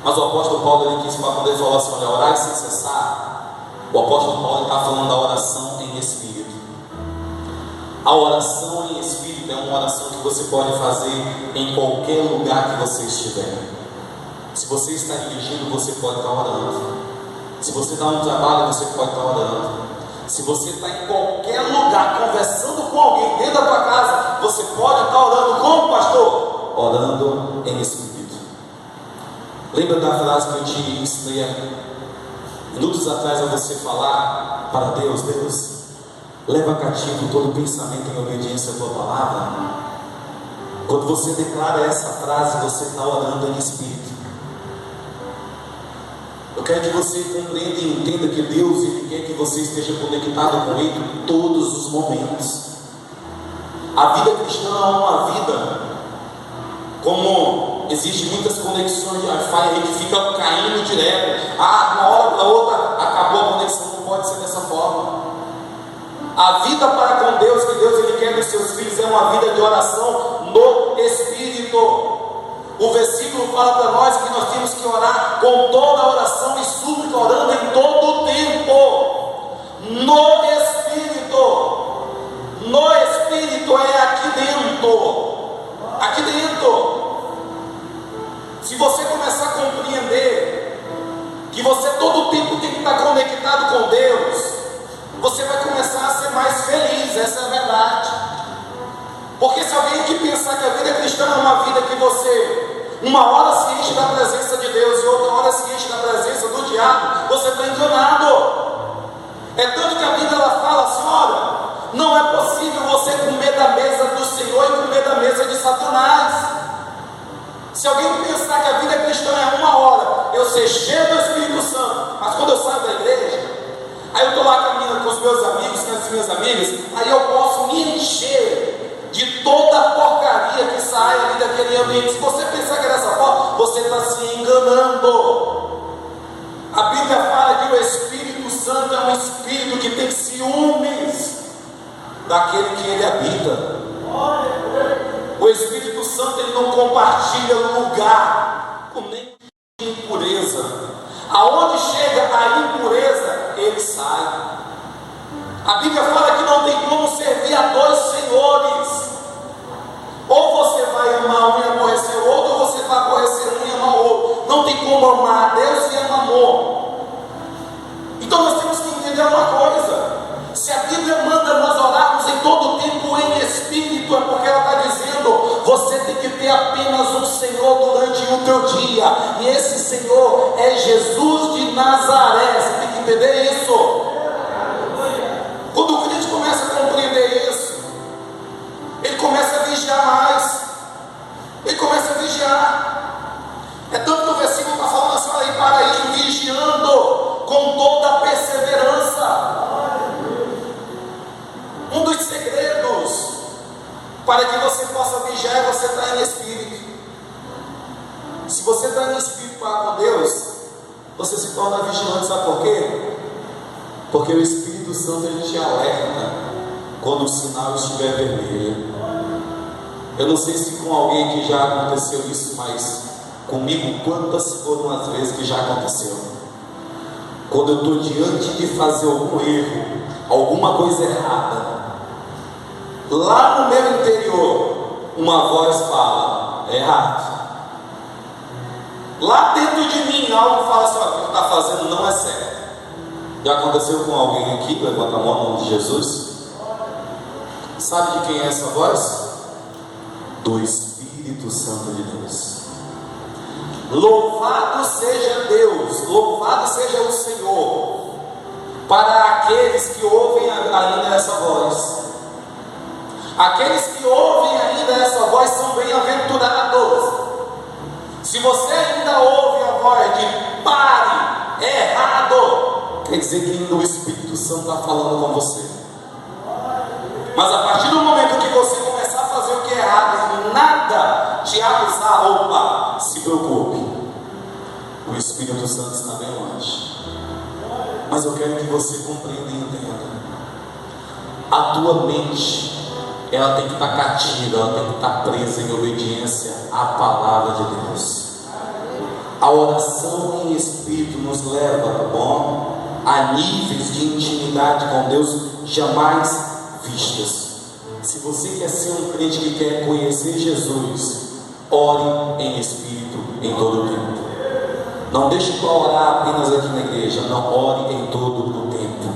mas o apóstolo Paulo ele quis falar, quando ele falou assim: olha, orai sem cessar. O apóstolo Paulo está falando da oração em espírito. A oração em espírito é uma oração que você pode fazer em qualquer lugar que você estiver. Se você está dirigindo, você pode estar orando. Se você está no trabalho, você pode estar orando. Se você está em qualquer lugar conversando com alguém dentro da tua casa, você pode estar orando. Como, pastor? orando em espírito. Lembra da frase que eu te ensinei minutos atrás a você falar para Deus? Deus, leva cativo todo pensamento em obediência à tua palavra. Quando você declara essa frase, você está orando em espírito. Eu quero que você compreenda e entenda que Deus, Ele quer que você esteja conectado com Ele em todos os momentos. A vida cristã é uma vida, como existem muitas conexões de Wi-Fi, a gente fica caindo direto. De uma hora para outra, acabou a conexão. Não pode ser dessa forma. A vida para com Deus, que Deus Ele quer dos seus filhos, é uma vida de oração no Espírito. O versículo fala para nós que nós temos que orar com toda a oração e súplica, orando em todo o tempo, no Espírito. No Espírito é aqui dentro. Aqui dentro. Se você começar a compreender que você todo o tempo tem que estar conectado com Deus, você vai começar a ser mais feliz. Essa é a verdade. Porque se alguém que pensar que a vida cristã é uma vida que você uma hora se enche da presença de Deus e outra hora se enche da presença do diabo, você está enganado. É tanto que a Bíblia ela fala assim: olha, não é possível você comer da mesa do Senhor e comer da mesa de Satanás. Se alguém pensar que a vida cristã é uma hora eu ser cheio do Espírito Santo, mas quando eu saio da igreja, aí eu estou lá caminhando com os meus amigos, com as minhas amigas, aí eu posso me encher de toda a porcaria que sai ali daquele ambiente. Se você pensar que é dessa forma, você está se enganando. A Bíblia fala que o Espírito Santo é um Espírito que tem ciúmes daquele que ele habita. O Espírito Santo ele não compartilha lugar com nem impureza. Aonde chega a impureza, ele sai. A Bíblia fala que não tem como servir a dois senhores. Ou você vai amar um e aborrecer o outro, ou você vai aborrecer um e amar o outro. Não tem como amar a Deus e amar amor. Então nós temos que entender uma coisa: se a Bíblia manda nós orarmos em todo o tempo em espírito, é porque ela está dizendo, você tem que ter apenas um Senhor durante o teu dia, e esse Senhor é Jesus de Nazaré. Você tem que entender isso. Quando o crente começa a compreender isso, ele começa a vigiar mais. Ele começa a vigiar. É tanto que o versículo está falando assim: olha aí, para ir vigiando com toda a perseverança. Um dos segredos para que você possa vigiar é você estar em espírito. Se você está em espírito para com Deus, você se torna vigilante. Sabe por quê? Porque o Espírito Santo ele te alerta quando o sinal estiver vermelho. Eu não sei se com alguém que já aconteceu isso, mas comigo, quantas foram as vezes que já aconteceu? Quando eu estou diante de fazer algum erro, alguma coisa errada, lá no meu interior, uma voz fala: é errado. Lá dentro de mim, algo fala assim: o que está fazendo não é certo. Já aconteceu com alguém aqui? Levanta a mão no nome de Jesus. Sabe de quem é essa voz? Do Espírito Santo de Deus. Louvado seja Deus, louvado seja o Senhor, para aqueles que ouvem ainda essa voz. Aqueles que ouvem ainda essa voz são bem-aventurados. Se você ainda ouve a voz de pare, é errado, quer dizer que o Espírito Santo está falando com você. Mas a partir do momento que você começar a fazer o que é errado e nada te acusar, opa, se preocupe, o Espírito Santo está bem longe. Mas eu quero que você compreenda e entenda: a tua mente, ela tem que estar cativa, ela tem que estar presa em obediência à palavra de Deus. A oração em espírito nos leva, tá bom, a níveis de intimidade com Deus jamais vistas. Se você quer ser um crente que quer conhecer Jesus, ore em espírito em todo o tempo. Não deixe para orar apenas aqui na igreja, não, ore em todo o tempo.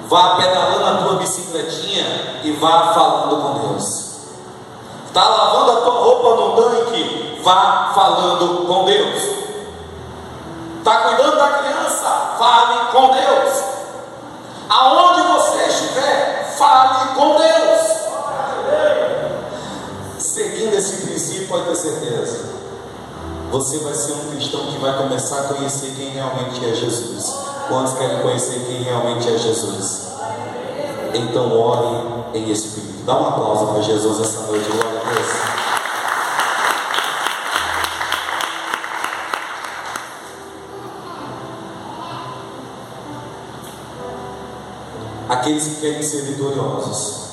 Vá pedalando a tua bicicletinha e vá falando com Deus. Está lavando a tua roupa no vá falando com Deus. Está cuidando da criança? Fale com Deus. Aonde você estiver, fale com Deus. Seguindo esse princípio, pode ter certeza, você vai ser um cristão que vai começar a conhecer quem realmente é Jesus. Quantos querem conhecer quem realmente é Jesus? Então ore em espírito. Dá um aplauso para Jesus essa noite. Glória a Deus. Aqueles que querem ser vitoriosos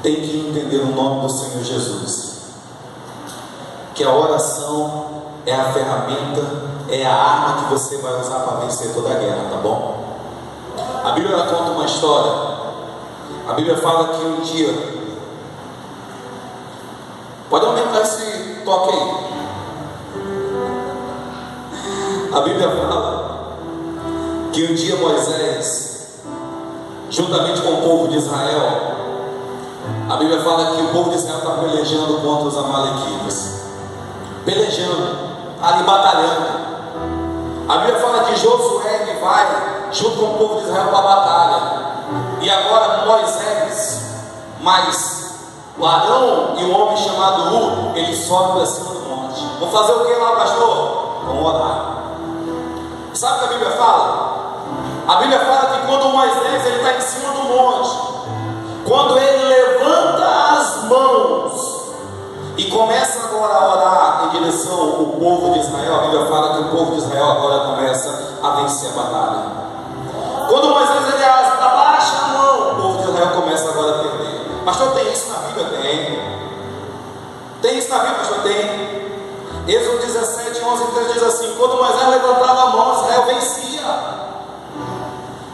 têm que entender o nome do Senhor Jesus, que a oração é a ferramenta, é a arma que você vai usar para vencer toda a guerra, tá bom? A Bíblia ela conta uma história. A Bíblia fala que um dia, pode aumentar esse toque aí. A Bíblia fala que um dia Moisés, juntamente com o povo de Israel, a Bíblia fala que o povo de Israel está pelejando contra os amalequitas, pelejando, ali batalhando. A Bíblia fala que Josué ele vai junto com o povo de Israel para a batalha. E agora Moisés, mais o Arão e um homem chamado U, ele sobe para cima do monte. Vão fazer o que lá, pastor? Vão orar. Sabe o que a Bíblia fala? A Bíblia fala que quando Moisés ele está em cima do monte, quando ele levanta as mãos e começa agora a orar em direção ao povo de Israel, a Bíblia fala que o povo de Israel agora começa a vencer a batalha. Quando Moisés ele abaixa a mão, o povo de Israel começa agora a perder. Pastor, tem isso na Bíblia? Tem isso na Bíblia, pastor? Tem. Êxodo 17, 11 e 13 diz assim: quando Moisés levantava a mão, Israel vencia.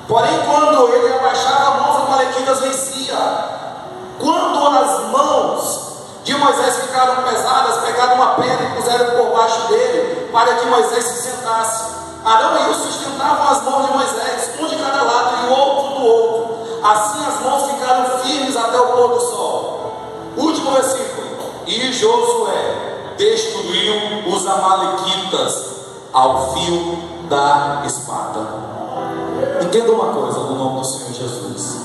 Porém, quando ele abaixava a mão, os amalequitas vencia. Quando as mãos de Moisés ficaram pesadas, pegaram uma pedra e puseram por baixo dele, para que Moisés se sentasse. Arão e Hur sustentavam as mãos de Moisés, um de cada lado e o outro do outro. Assim as mãos ficaram firmes até o pôr do sol. Último versículo. E Josué destruiu os amalequitas ao fio da espada. Entenda uma coisa no nome do Senhor Jesus.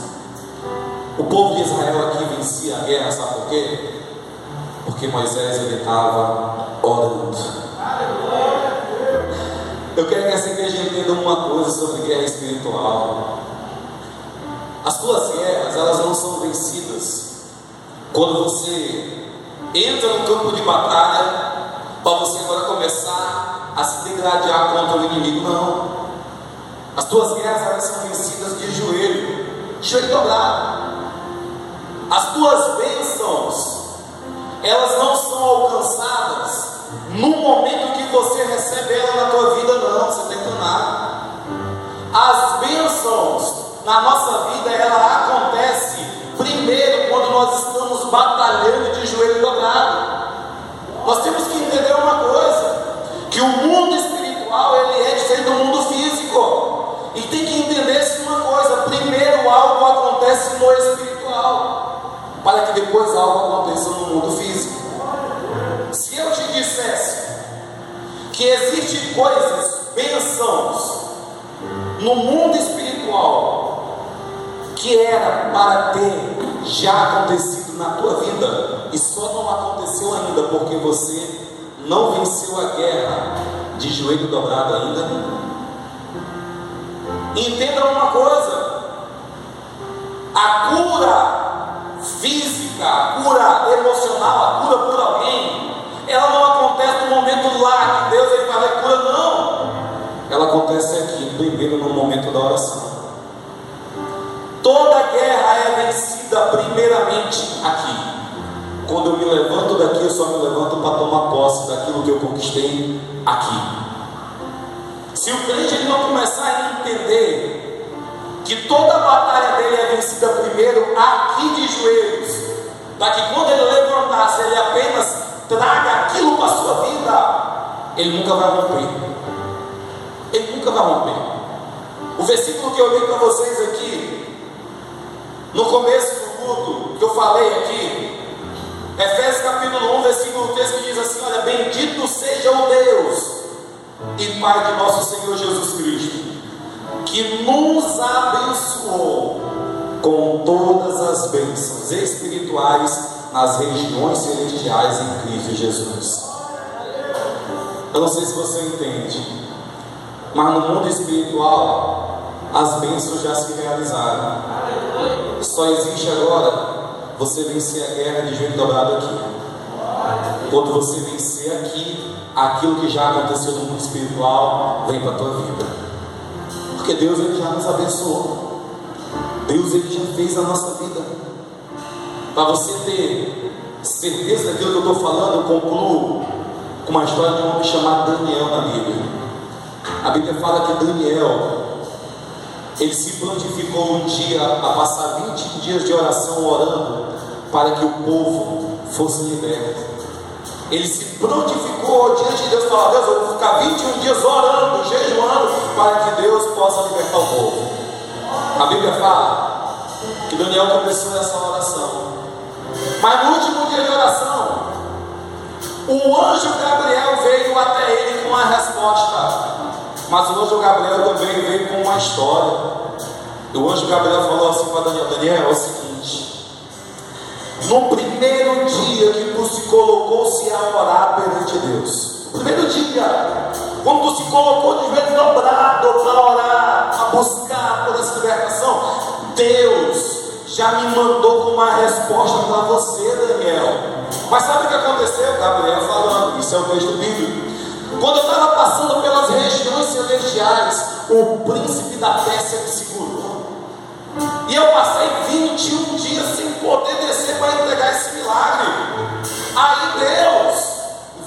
O povo de Israel aqui vencia a guerra, sabe por quê? Porque Moisés ele estava orando. Eu quero que essa igreja entenda uma coisa sobre guerra espiritual. As tuas guerras, elas não são vencidas quando você entra no campo de batalha para você agora começar a se degladiar contra o inimigo. Não. As tuas guerras, elas são vencidas de joelho dobrado. As tuas bênçãos, elas não são alcançadas no momento que você recebe ela na tua vida, não. Você está enganado. As bênçãos na nossa vida, ela acontece primeiro quando nós estamos batalhando de joelho dobrado. Nós temos que entender uma coisa, que o mundo espiritual ele é diferente do mundo físico. E tem que entender uma coisa: primeiro algo acontece no espiritual, para que depois algo aconteça no mundo físico. Se eu te dissesse que existem coisas, bênçãos no mundo espiritual que era para ter já acontecido na tua vida, e só não aconteceu ainda porque você não venceu a guerra de joelho dobrado ainda. Entenda uma coisa: a cura física, a cura emocional, a cura por alguém, ela não acontece no momento lá que Deus ele vai dar cura, não. Ela acontece aqui, primeiro no momento da oração. Toda guerra é vencida primeiramente aqui. Quando eu me levanto daqui, eu só me levanto para tomar posse daquilo que eu conquistei aqui. Se o crente ele não começar a entender que toda a batalha dele é vencida primeiro aqui de joelhos, para que quando ele levantar, se ele apenas traga aquilo para a sua vida, ele nunca vai romper. Ele nunca vai romper. O versículo que eu li para vocês aqui, no começo do culto, que eu falei aqui, Efésios capítulo 1, versículo 3, que diz assim: Bendito seja o Deus e Pai de nosso Senhor Jesus Cristo, que nos abençoou com todas as bênçãos espirituais nas regiões celestiais em Cristo Jesus. Eu não sei se você entende, mas no mundo espiritual as bênçãos já se realizaram. Só existe agora você vencer a guerra de joelho dobrado aqui. Quando você vencer aqui, aquilo que já aconteceu no mundo espiritual vem para a tua vida. Porque Deus, Ele já nos abençoou. Deus, Ele já fez a nossa vida. Para você ter certeza daquilo que eu estou falando, eu concluo com uma história de um homem chamado Daniel na Bíblia. A Bíblia fala que Daniel, ele se prontificou um dia a passar 20 dias de oração orando para que o povo fosse liberto. Ele se prontificou diante de Deus e falou: Deus, eu vou ficar 21 dias orando, jejuando, para que Deus possa libertar o povo. A Bíblia fala que Daniel começou essa oração, mas no último dia de oração, o anjo Gabriel veio até ele com uma resposta. Mas o anjo Gabriel também veio com uma história. E o anjo Gabriel falou assim para Daniel: Daniel, é o seguinte: no primeiro dia que tu se colocou-se a orar perante Deus, no primeiro dia, quando tu se colocou de joelho dobrado para orar, a buscar por essa libertação, Deus já me mandou com uma resposta para você, Daniel. Mas sabe o que aconteceu? Gabriel falando, isso é o texto bíblico. Quando eu estava passando pelas regiões celestiais, o príncipe da Pérsia me segurou. E eu passei 21 dias sem poder descer para entregar esse milagre. Aí Deus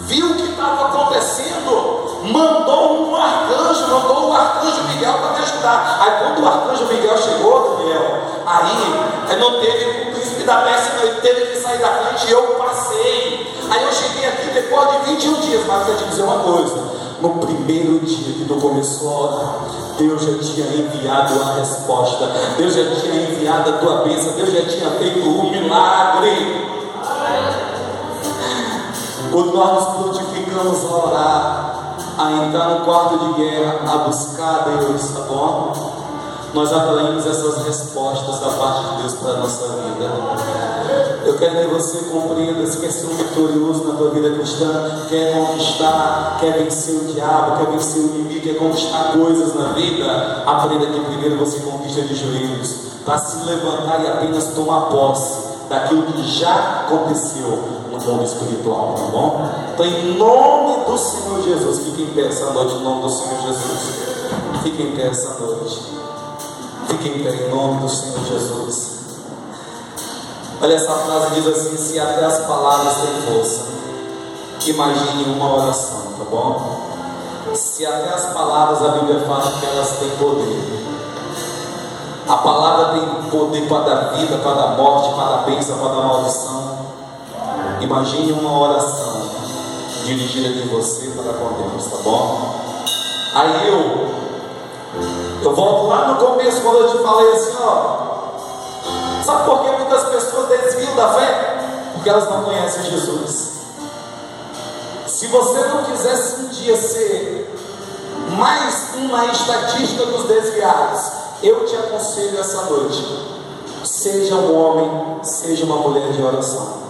viu o que estava acontecendo, mandou o arcanjo Miguel para me ajudar. Aí quando o arcanjo Miguel chegou, Daniel, aí não teve o príncipe da Pérsia, ele teve que sair da frente e eu passei. Aí eu cheguei aqui depois de 21 dias, mas eu quero te dizer uma coisa: no primeiro dia que tu começou a orar, Deus já tinha enviado a resposta, Deus já tinha enviado a tua bênção, Deus já tinha feito um milagre. Quando nós nos prontificamos a orar, a entrar no quarto de guerra, a buscar a Deus, tá bom? Nós atraímos essas respostas da parte de Deus para a nossa vida. Eu quero que você compreenda, se quer ser um vitorioso na tua vida cristã, quer conquistar, quer vencer o diabo, quer vencer o inimigo, quer conquistar coisas na vida, aprenda que primeiro você conquista de joelhos, para se levantar e apenas tomar posse daquilo que já aconteceu no mundo espiritual, tá bom? Então, em nome do Senhor Jesus, fique em pé essa noite, em nome do Senhor Jesus. Fique em pé essa noite. Fique em pé em nome do Senhor Jesus. Olha, essa frase diz assim: se até as palavras têm força, imagine uma oração, tá bom? Se até as palavras, a Bíblia fala que elas têm poder. A palavra tem poder para dar vida, para dar morte, para dar bênção, para dar maldição. Imagine uma oração dirigida de você para com Deus, tá bom? Aí eu volto lá no começo, quando eu te falei assim, sabe por que muitas pessoas desviam da fé? Porque elas não conhecem Jesus. Se você não quisesse um dia ser mais uma estatística dos desviados, eu te aconselho essa noite: seja um homem, seja uma mulher de oração.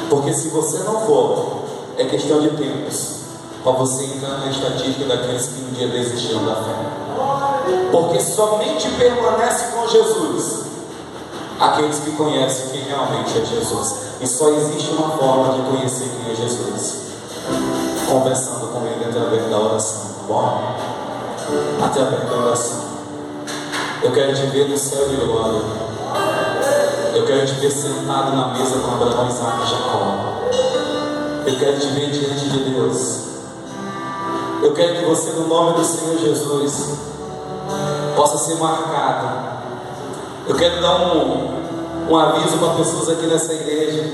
Porque se você não for, é questão de tempos para você entrar na estatística daqueles que um dia desistiram da fé. Porque somente permanece com Jesus aqueles que conhecem quem realmente é Jesus. E só existe uma forma de conhecer quem é Jesus: conversando com Ele através da oração, tá bom? Através da oração. Eu quero te ver no céu de glória. Eu quero te ver sentado na mesa com Abraão, Isaac e Jacó. Eu quero te ver diante de Deus. Eu quero que você, no nome do Senhor Jesus, possa ser marcado. Eu quero dar um aviso para pessoas aqui nessa igreja.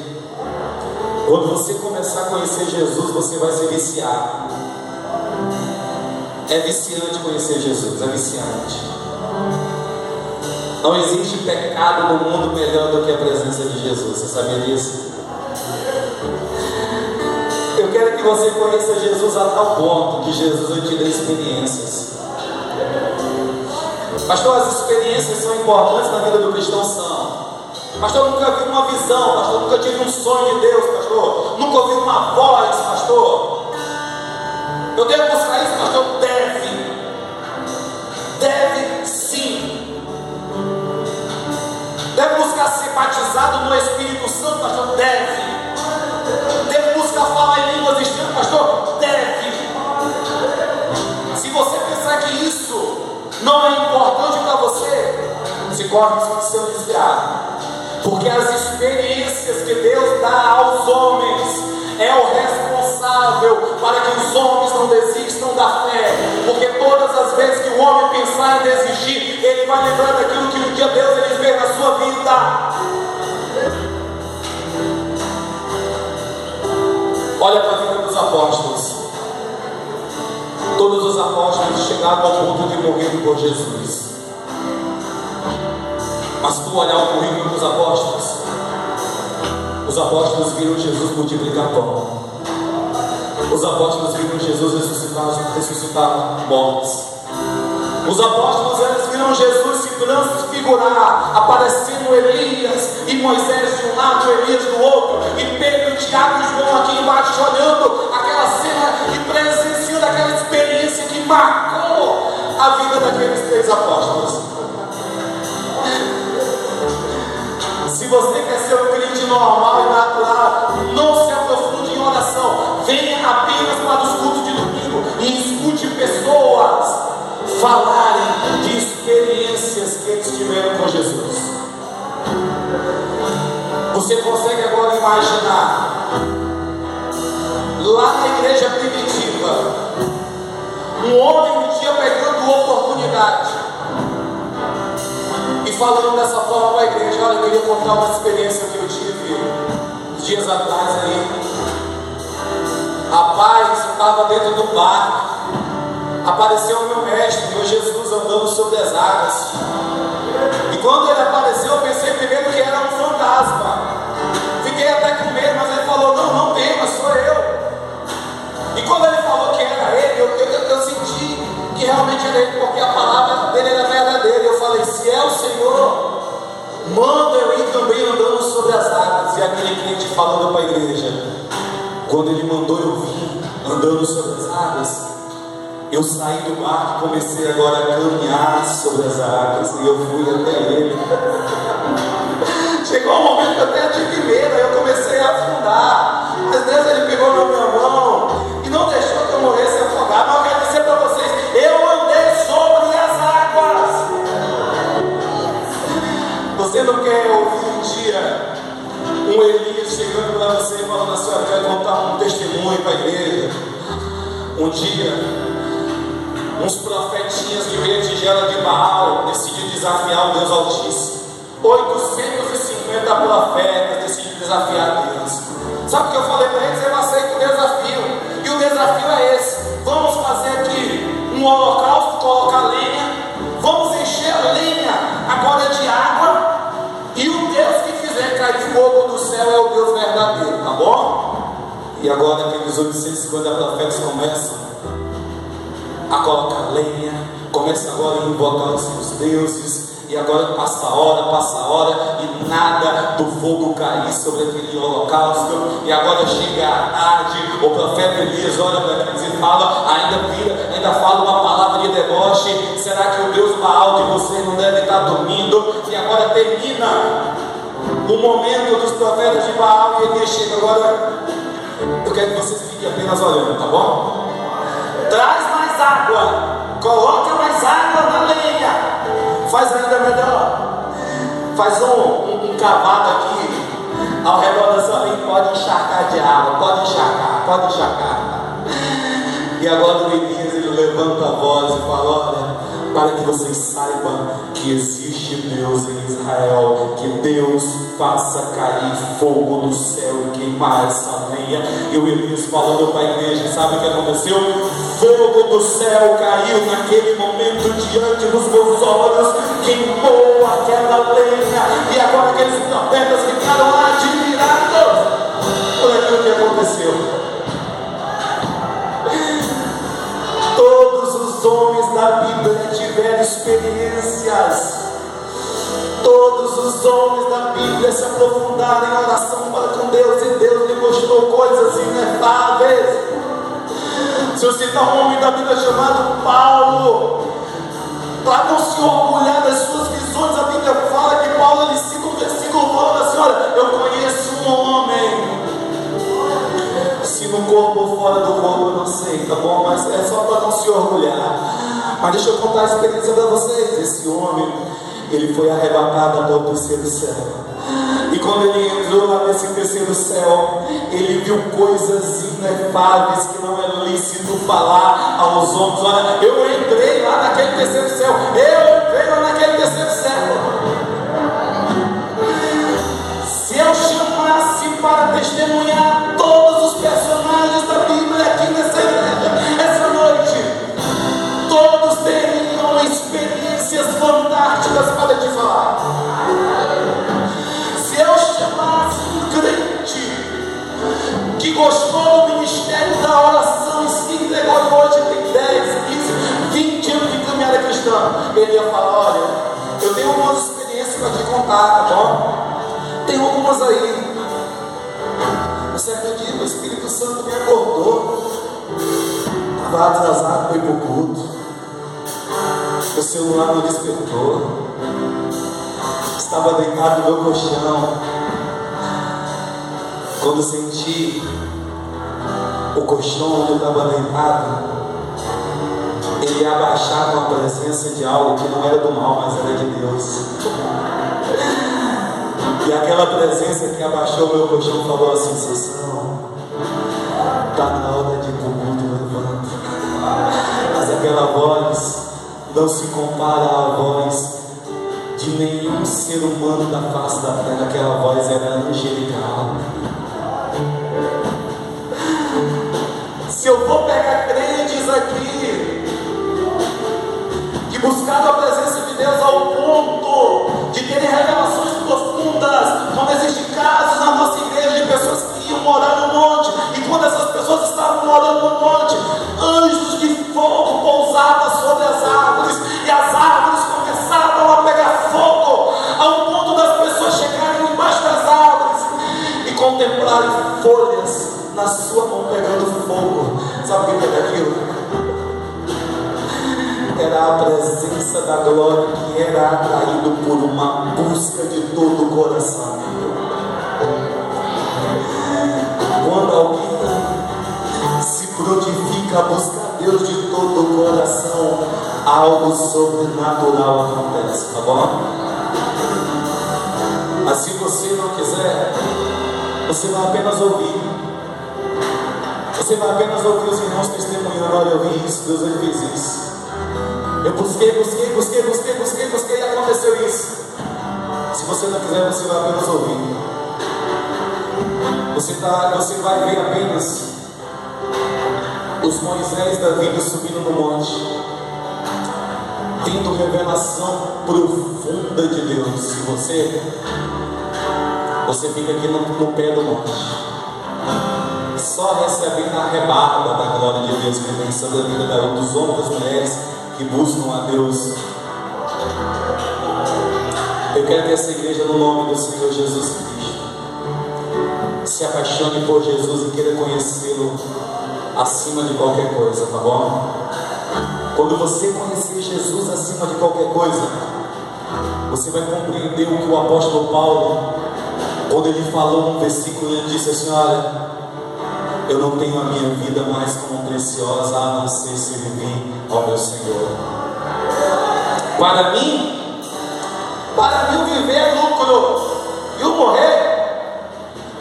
Quando você começar a conhecer Jesus, você vai se viciar. É viciante conhecer Jesus, é viciante. Não existe pecado no mundo melhor do que a presença de Jesus. Você sabia disso? Eu quero que você conheça Jesus a tal ponto que Jesus vai te dar experiências. Pastor, as experiências são importantes na vida do cristão, são. Pastor, eu nunca vi uma visão, pastor, nunca tive um sonho de Deus, pastor, nunca ouvi uma voz, pastor. Eu devo buscar isso, pastor? Deve sim. Deve buscar ser batizado no Espírito Santo, pastor? Deve buscar falar em línguas estranhas, pastor? Deve. Se você pensar que isso não é importante para você, você corre o risco de ser um desviado. Porque as experiências que Deus dá aos homens é o responsável para que os homens não desistam da fé. Porque todas as vezes que o homem pensar em desistir, ele vai lembrar daquilo que um dia Deus ele fez na sua vida. Olha para a vida dos apóstolos. Todos os apóstolos chegaram ao ponto de morrer por Jesus. Mas se tu olhar o currículo dos apóstolos, os apóstolos viram Jesus multiplicar pão. Os apóstolos viram Jesus ressuscitar mortos. Os apóstolos eles viram Jesus se transfigurar, aparecendo Elias e Moisés de um lado, Elias do outro, e Pedro, Tiago e João aqui embaixo olhando aquela cena e presenciando aquela experiência que marcou a vida daqueles 3 apóstolos. Se você quer ser um crente normal e natural, não se aprofunde em oração. Venha apenas para os cultos de domingo e escute pessoas falarem de experiências que eles tiveram com Jesus. Você consegue agora imaginar lá na igreja primitiva um homem um dia pegando oportunidade e falando dessa forma para a igreja: olha, eu queria contar uma experiência que eu tive dias atrás aí. Rapaz, eu estava dentro do barco, apareceu o meu mestre, meu Jesus, andando sobre as águas. E quando ele apareceu, eu pensei primeiro que era um fantasma. Fiquei até com medo, mas ele falou: não tema, sou eu. E quando ele falou que era ele, eu senti que realmente era ele, porque a palavra dele era verdadeira. Eu falei: se é o Senhor, manda eu ir também andando sobre as águas. E aquele crente falando para a igreja, quando ele mandou eu vir andando sobre as águas, eu saí do barco e comecei agora a caminhar sobre as águas. E eu fui até ele. Chegou um momento que eu até tive medo, aí eu comecei a afundar. Mas Deus ele pegou na minha mão e não deixou que eu morresse afogado. Mas eu quero dizer para vocês, eu andei sobre as águas. Você não quer ouvir um dia um Elias chegando para você e falando assim: eu quero contar um testemunho para a igreja? Um dia uns profetinhas de Betigela de Baal decidem desafiar o Deus Altíssimo. 850 profetas decidem desafiar Deus. Sabe o que eu falei para eles? Eu aceito o desafio. E o desafio é esse: vamos fazer aqui um holocausto, colocar lenha, vamos encher a lenha agora de água, e o Deus que fizer cair fogo do céu é o Deus verdadeiro, tá bom? E agora aqueles 850 profetas começam a colocar lenha, começa agora a invocar os seus deuses, e agora passa a hora, e nada do fogo cair sobre aquele holocausto. E agora chega a tarde, o profeta Elias olha para eles e fala, ainda fala uma palavra de deboche: será que o Deus Baal de vocês não deve estar dormindo? E agora termina o momento dos profetas de Baal, e Elias chega agora. Eu quero que vocês fiquem apenas olhando, tá bom? Traz mais água, coloca mais água na lenha, faz ainda melhor, faz um cavado aqui ao redor da sua lenha, pode encharcar de água, pode encharcar. E agora o Elias ele levanta a voz e fala: olha, para que vocês saibam que existe Deus em Israel, que Deus faça cair fogo do céu e queimar essa lenha. E o Elias falando para a igreja, sabe o que aconteceu? Fogo do céu caiu naquele momento diante dos meus olhos, queimou aquela lenha, e agora aqueles profetas ficaram admirados por aquilo que aconteceu. os homens da Bíblia se aprofundaram em oração para com Deus, e Deus lhe mostrou coisas inefáveis. Se eu citar um homem da Bíblia chamado Paulo, para não se orgulhar das suas visões, a Bíblia fala que Paulo, ele cita um versículo falando assim: olha, eu conheço um homem, se no corpo ou fora do corpo eu não sei, tá bom? Mas é só para não se orgulhar. Mas deixa eu contar a experiência para vocês. Esse homem, ele foi arrebatado até o terceiro céu. E quando ele entrou lá nesse terceiro céu, ele viu coisas inefáveis que não é lícito falar aos homens. Olha, eu entrei lá naquele terceiro céu, eu entrei lá naquele terceiro céu. Se eu chamasse para testemunhar todos os personagens da Bíblia aqui nessa igreja, essa noite, todos teriam experiências fantásticas para te falar. Se eu chamasse um crente que gostou do ministério da oração e se entregou, e hoje tem 10, 15, 20 anos de caminhada cristã, ele ia falar: olha, eu tenho algumas experiências para te contar, tá bom? Tem algumas aí. Um certo dia o Espírito Santo me acordou, estava atrasado para ir para o culto, o celular não despertou, estava deitado no meu colchão. Quando senti o colchão onde eu estava deitado, ele ia abaixar com a presença de algo que não era do mal, mas era de Deus. E aquela presença que abaixou o meu colchão falou assim: Sansão, está na hora de ir para o culto, levanta. Mas aquela voz não se compara à voz de nenhum ser humano da face da terra. Aquela voz era angelical. Se eu vou pegar crentes aqui que buscaram a presença de Deus ao ponto de terem revelações profundas, quando existem casos na nossa igreja de pessoas que iam morar no monte, e quando essas pessoas estavam morando no monte, anjos de fogo pousavam sobre as árvores, e as árvores começavam a pegar fogo, ao ponto das pessoas chegarem embaixo das árvores e contemplarem folhas na sua mão pegando fogo. Sabe o que era aquilo? Era a presença da glória que era atraído por uma busca de todo o coração. Quando alguém se prontifica a buscar Deus de todo o coração, algo sobrenatural acontece, tá bom? Mas se você não quiser, você vai apenas ouvir. Você vai apenas ouvir os irmãos testemunhando: olha, eu vi isso, Deus ele fez isso. Eu busquei e aconteceu isso. Se você não quiser, você vai apenas ouvir. Você vai ver apenas os Moisés da vida subindo no monte, tendo revelação profunda de Deus. E você fica aqui no pé do monte, só recebendo a rebarba da glória de Deus que vem sobre a vida dos homens e das mulheres que buscam a Deus. Eu quero que essa igreja, no nome do Senhor Jesus Cristo, se apaixone por Jesus e queira conhecê-lo acima de qualquer coisa, tá bom? Quando você conhecer Jesus acima de qualquer coisa, você vai compreender o que o apóstolo Paulo, quando ele falou um versículo, ele disse assim: olha, eu não tenho a minha vida mais como preciosa, a não ser servir ao meu Senhor. Para mim o viver é lucro, e o morrer,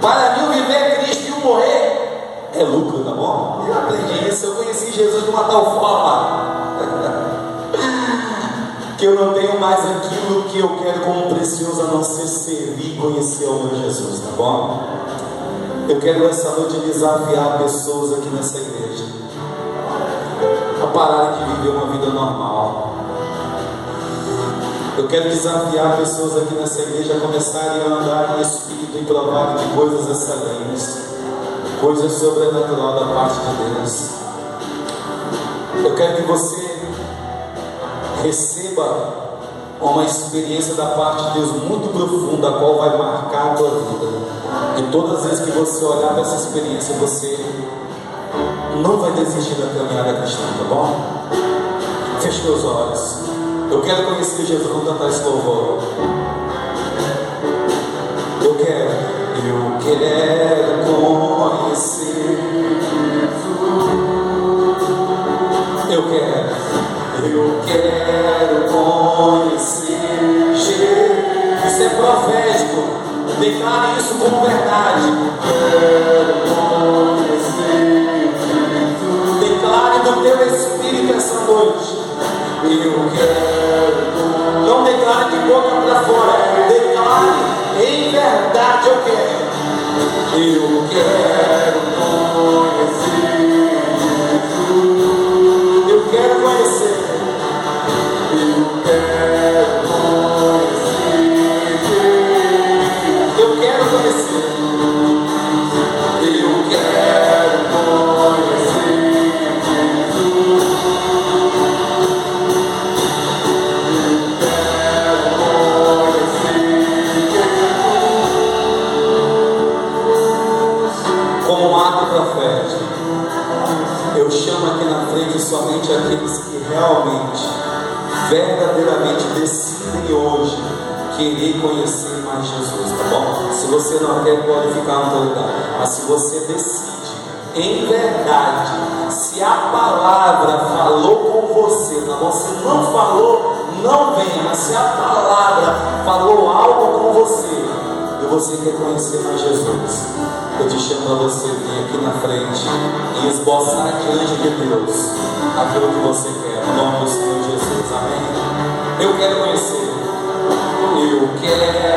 para mim o viver é Cristo, e o morrer é lucro, tá bom? Eu aprendi isso, eu conheci Jesus de uma tal forma que eu não tenho mais aquilo que eu quero como precioso, a não ser servir e conhecer o meu Jesus, tá bom? Eu quero essa noite desafiar pessoas aqui nessa igreja a pararem de viver uma vida normal. Eu quero desafiar pessoas aqui nessa igreja a começarem a andar em espírito e provarem de coisas excelentes, coisas sobrenaturais da parte de Deus. Eu quero que você receba uma experiência da parte de Deus muito profunda, a qual vai marcar a tua vida. E todas as vezes que você olhar para essa experiência, você não vai desistir da caminhada cristã, tá bom? Feche teus olhos. Eu quero conhecer Jesus, vamos cantar esse louvor. Eu quero conhecer Jesus. Eu quero conhecer Jesus. Isso é profético. Declare isso como verdade. Quero conhecer Jesus. Declare do teu espírito essa noite. Eu quero. Não declare de boca para fora. Declare em verdade. Eu quero conhecer Jesus. Eu quero conhecer. Eu quero conhecer. Como um ato profético, eu chamo aqui na frente somente aqueles que realmente, verdadeiramente decidem hoje querer conhecer mais Jesus, tá bom? Se você não quer, pode ficar no teu lugar. Mas se você decide, em verdade, se a palavra falou com você, tá bom? Se não falou, não venha. Mas se a palavra falou algo com você, e você quer conhecer mais Jesus, eu te chamo para você vir aqui na frente e esboçar diante de Deus aquilo que você quer, no nome do Senhor Jesus, amém? Eu quero conhecer. Eu quero